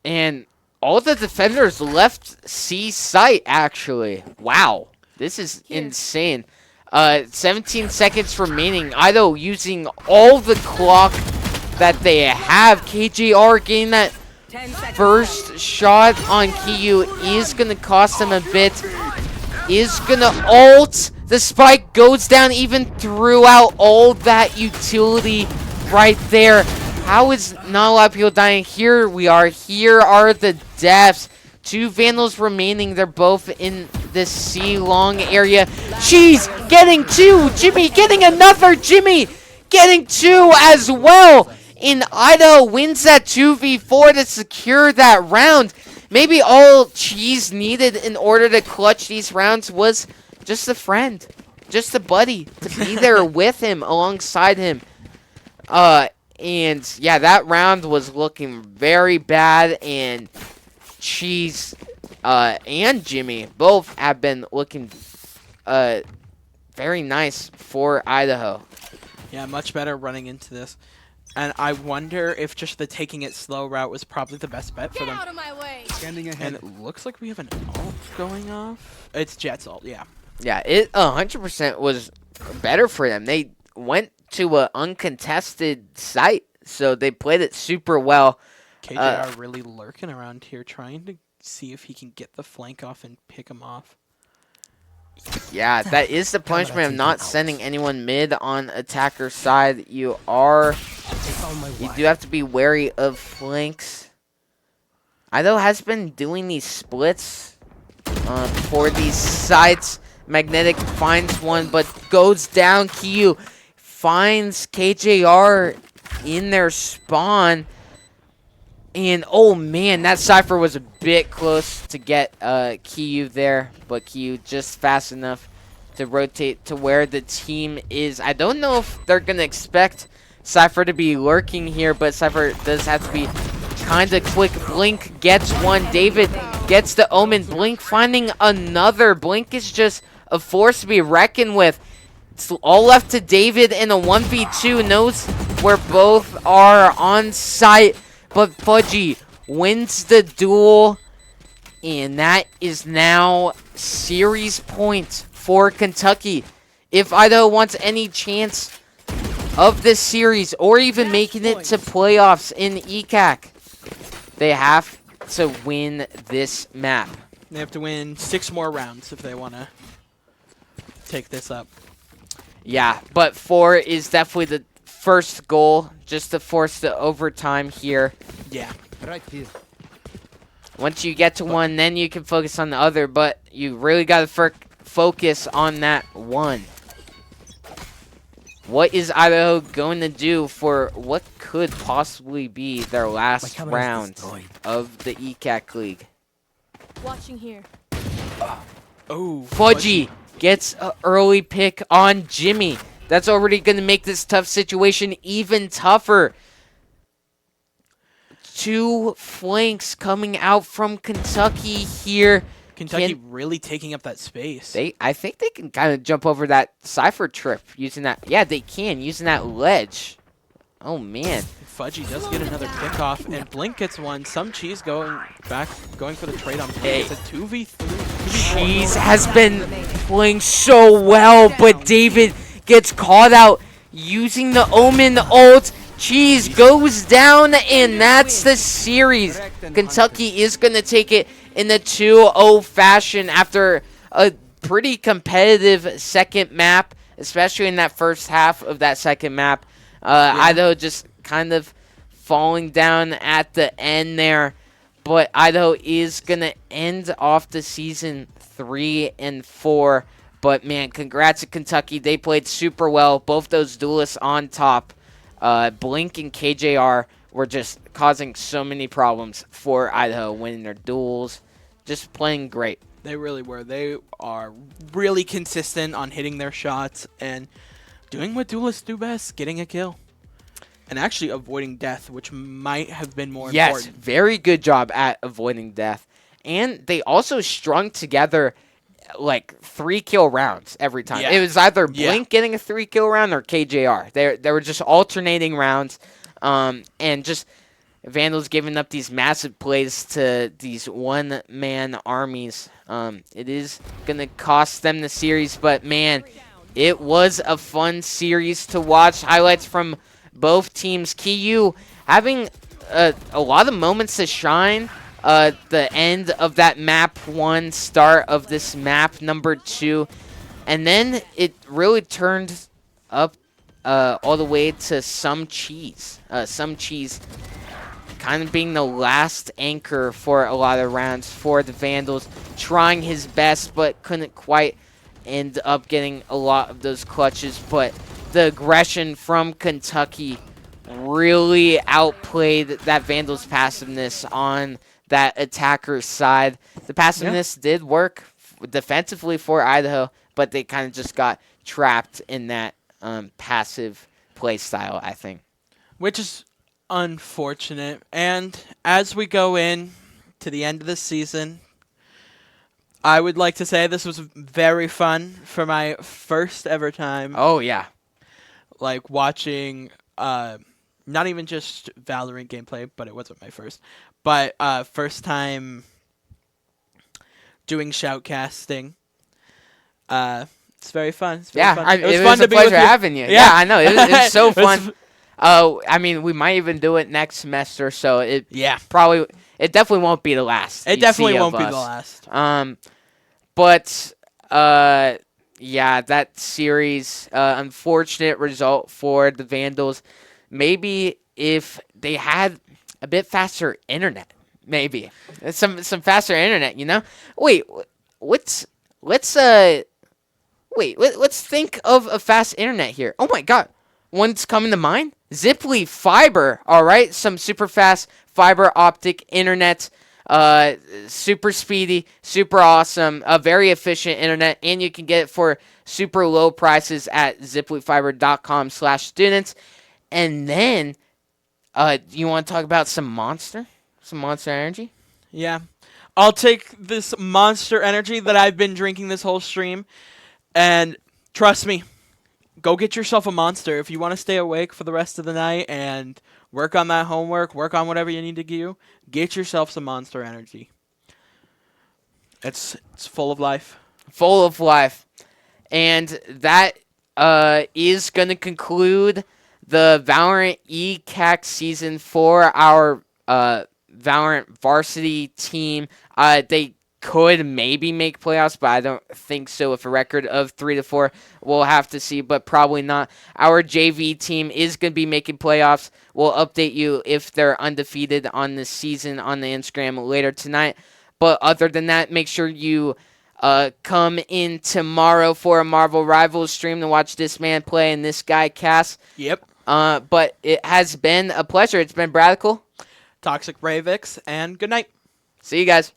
And all the defenders left C site, actually. Wow. This is insane. 17 seconds remaining. Idaho using all the clock that they have. KJR getting that first shot on Kiyu is going to cost them a bit. Is going to ult. The spike goes down even throughout all that utility right there. How is not a lot of people dying? Here we are. Here are the deaths. 2 Vandals remaining. They're both in the C long area. She's getting 2. Jimmy getting another. Jimmy getting 2 as well. And Idaho wins that 2v4 to secure that round. Maybe all Cheese needed in order to clutch these rounds was just a friend. Just a buddy to be there with him, alongside him. And yeah, that round was looking very bad, and Cheese and Jimmy both have been looking very nice for Idaho. Yeah, much better running into this. And I wonder if just the taking it slow route was probably the best bet for them. Get out of my way. Scanning ahead. And it looks like we have an ult going off. It's Jet's ult, yeah. Yeah, it 100% was better for them. They went to an uncontested site, so they played it super well. KJR really lurking around here, trying to see if he can get the flank off and pick him off. Yeah, that is the punishment of not sending anyone mid on attacker side. You do have to be wary of flanks. Idaho has been doing these splits for these sites. Magnetic finds one, but goes down. Kiyu finds KJR in their spawn. And, oh, man, that Cypher was a bit close to get Kiyu there. But Kiyu just fast enough to rotate to where the team is. I don't know if they're going to expect Cypher to be lurking here, but Cypher does have to be kind of quick. Blink gets one. David gets the Omen. Blink finding another. Blink is just a force to be reckoned with. It's all left to David in a 1v2. Knows where both are on site. But Fudgy wins the duel, and that is now series point for Kentucky. If Idaho wants any chance of this series or even making it to playoffs in ECAC, they have to win this map. They have to win 6 more rounds if they want to take this up. Yeah, but 4 is definitely the first goal, just to force the overtime here. Yeah. Right here. Once you get to 1, then you can focus on the other, but you really got to focus on that 1. What is Idaho going to do for what could possibly be their last round of the ECAC League? Watching here. Oh, Fudgy gets an early pick on Jimmy. That's already going to make this tough situation even tougher. 2 flanks coming out from Kentucky here. Kentucky really taking up that space. I think they can kind of jump over that Cypher trip using that. Yeah, they can, using that ledge. Oh, man. Fudgy does get another pick off, and Blink gets one. Some Cheese going for the trade on Blink. It's a 2v3. Cheese has been playing so well, but David gets caught out using the Omen ult. Cheese goes down, and that's the series. Kentucky is going to take it in the 2-0 fashion after a pretty competitive second map, especially in that first half of that second map. Idaho just kind of falling down at the end there, but Idaho is going to end off the season 3-4. But, man, congrats to Kentucky. They played super well. Both those duelists on top. Blink and KJR were just causing so many problems for Idaho, winning their duels, just playing great. They really were. They are really consistent on hitting their shots and doing what duelists do best, getting a kill. And actually avoiding death, which might have been more important. Yes, very good job at avoiding death. And they also strung together like 3-kill rounds every time. Yeah. It was either Blink getting a 3-kill round or KJR. They were just alternating rounds, and just Vandals giving up these massive plays to these one-man armies. It is going to cost them the series, but man, it was a fun series to watch. Highlights from both teams. KU having a lot of moments to shine. The end of that map 1, start of this map number 2, and then it really turned up all the way to Some Cheese. Some Cheese kind of being the last anchor for a lot of rounds for the Vandals, trying his best but couldn't quite end up getting a lot of those clutches. But the aggression from Kentucky really outplayed that Vandals passiveness on that attacker's side. The passiveness did work defensively for Idaho, but they kind of just got trapped in that passive play style, I think. Which is unfortunate. And as we go in to the end of the season, I would like to say this was very fun for my first ever time. Oh, yeah. Like watching, not even just Valorant gameplay, but it wasn't my first. But first time doing shoutcasting. It's very fun. It's very fun. It was fun a to be with pleasure you. having you. Yeah, I know. It was so It was fun. I mean, we might even do it next semester, so it definitely won't be the last. It definitely won't be the last. But yeah, that series, unfortunate result for the Vandals. Maybe if they had a bit faster internet, maybe some faster internet, you know. Let's think of a fast internet here. Oh my God, one's coming to mind. Ziply Fiber. All right, some super fast fiber optic internet. Super speedy, super awesome, a very efficient internet, and you can get it for super low prices at ziplyfiber.com/students. And then, you want to talk about some Monster Energy? Yeah. I'll take this Monster Energy that I've been drinking this whole stream, and trust me, go get yourself a Monster if you want to stay awake for the rest of the night and work on that homework, work on whatever you need to do. Get yourself some Monster Energy. It's full of life. Full of life. And that is going to conclude the Valorant ECAC season for our Valorant varsity team. They could maybe make playoffs, but I don't think so. With a record of 3-4, we'll have to see, but probably not. Our JV team is going to be making playoffs. We'll update you if they're undefeated on this season on the Instagram later tonight. But other than that, make sure you come in tomorrow for a Marvel Rivals stream to watch this man play and this guy cast. Yep. But it has been a pleasure. It's been Bradical. Toxic Bravix, and good night. See you guys.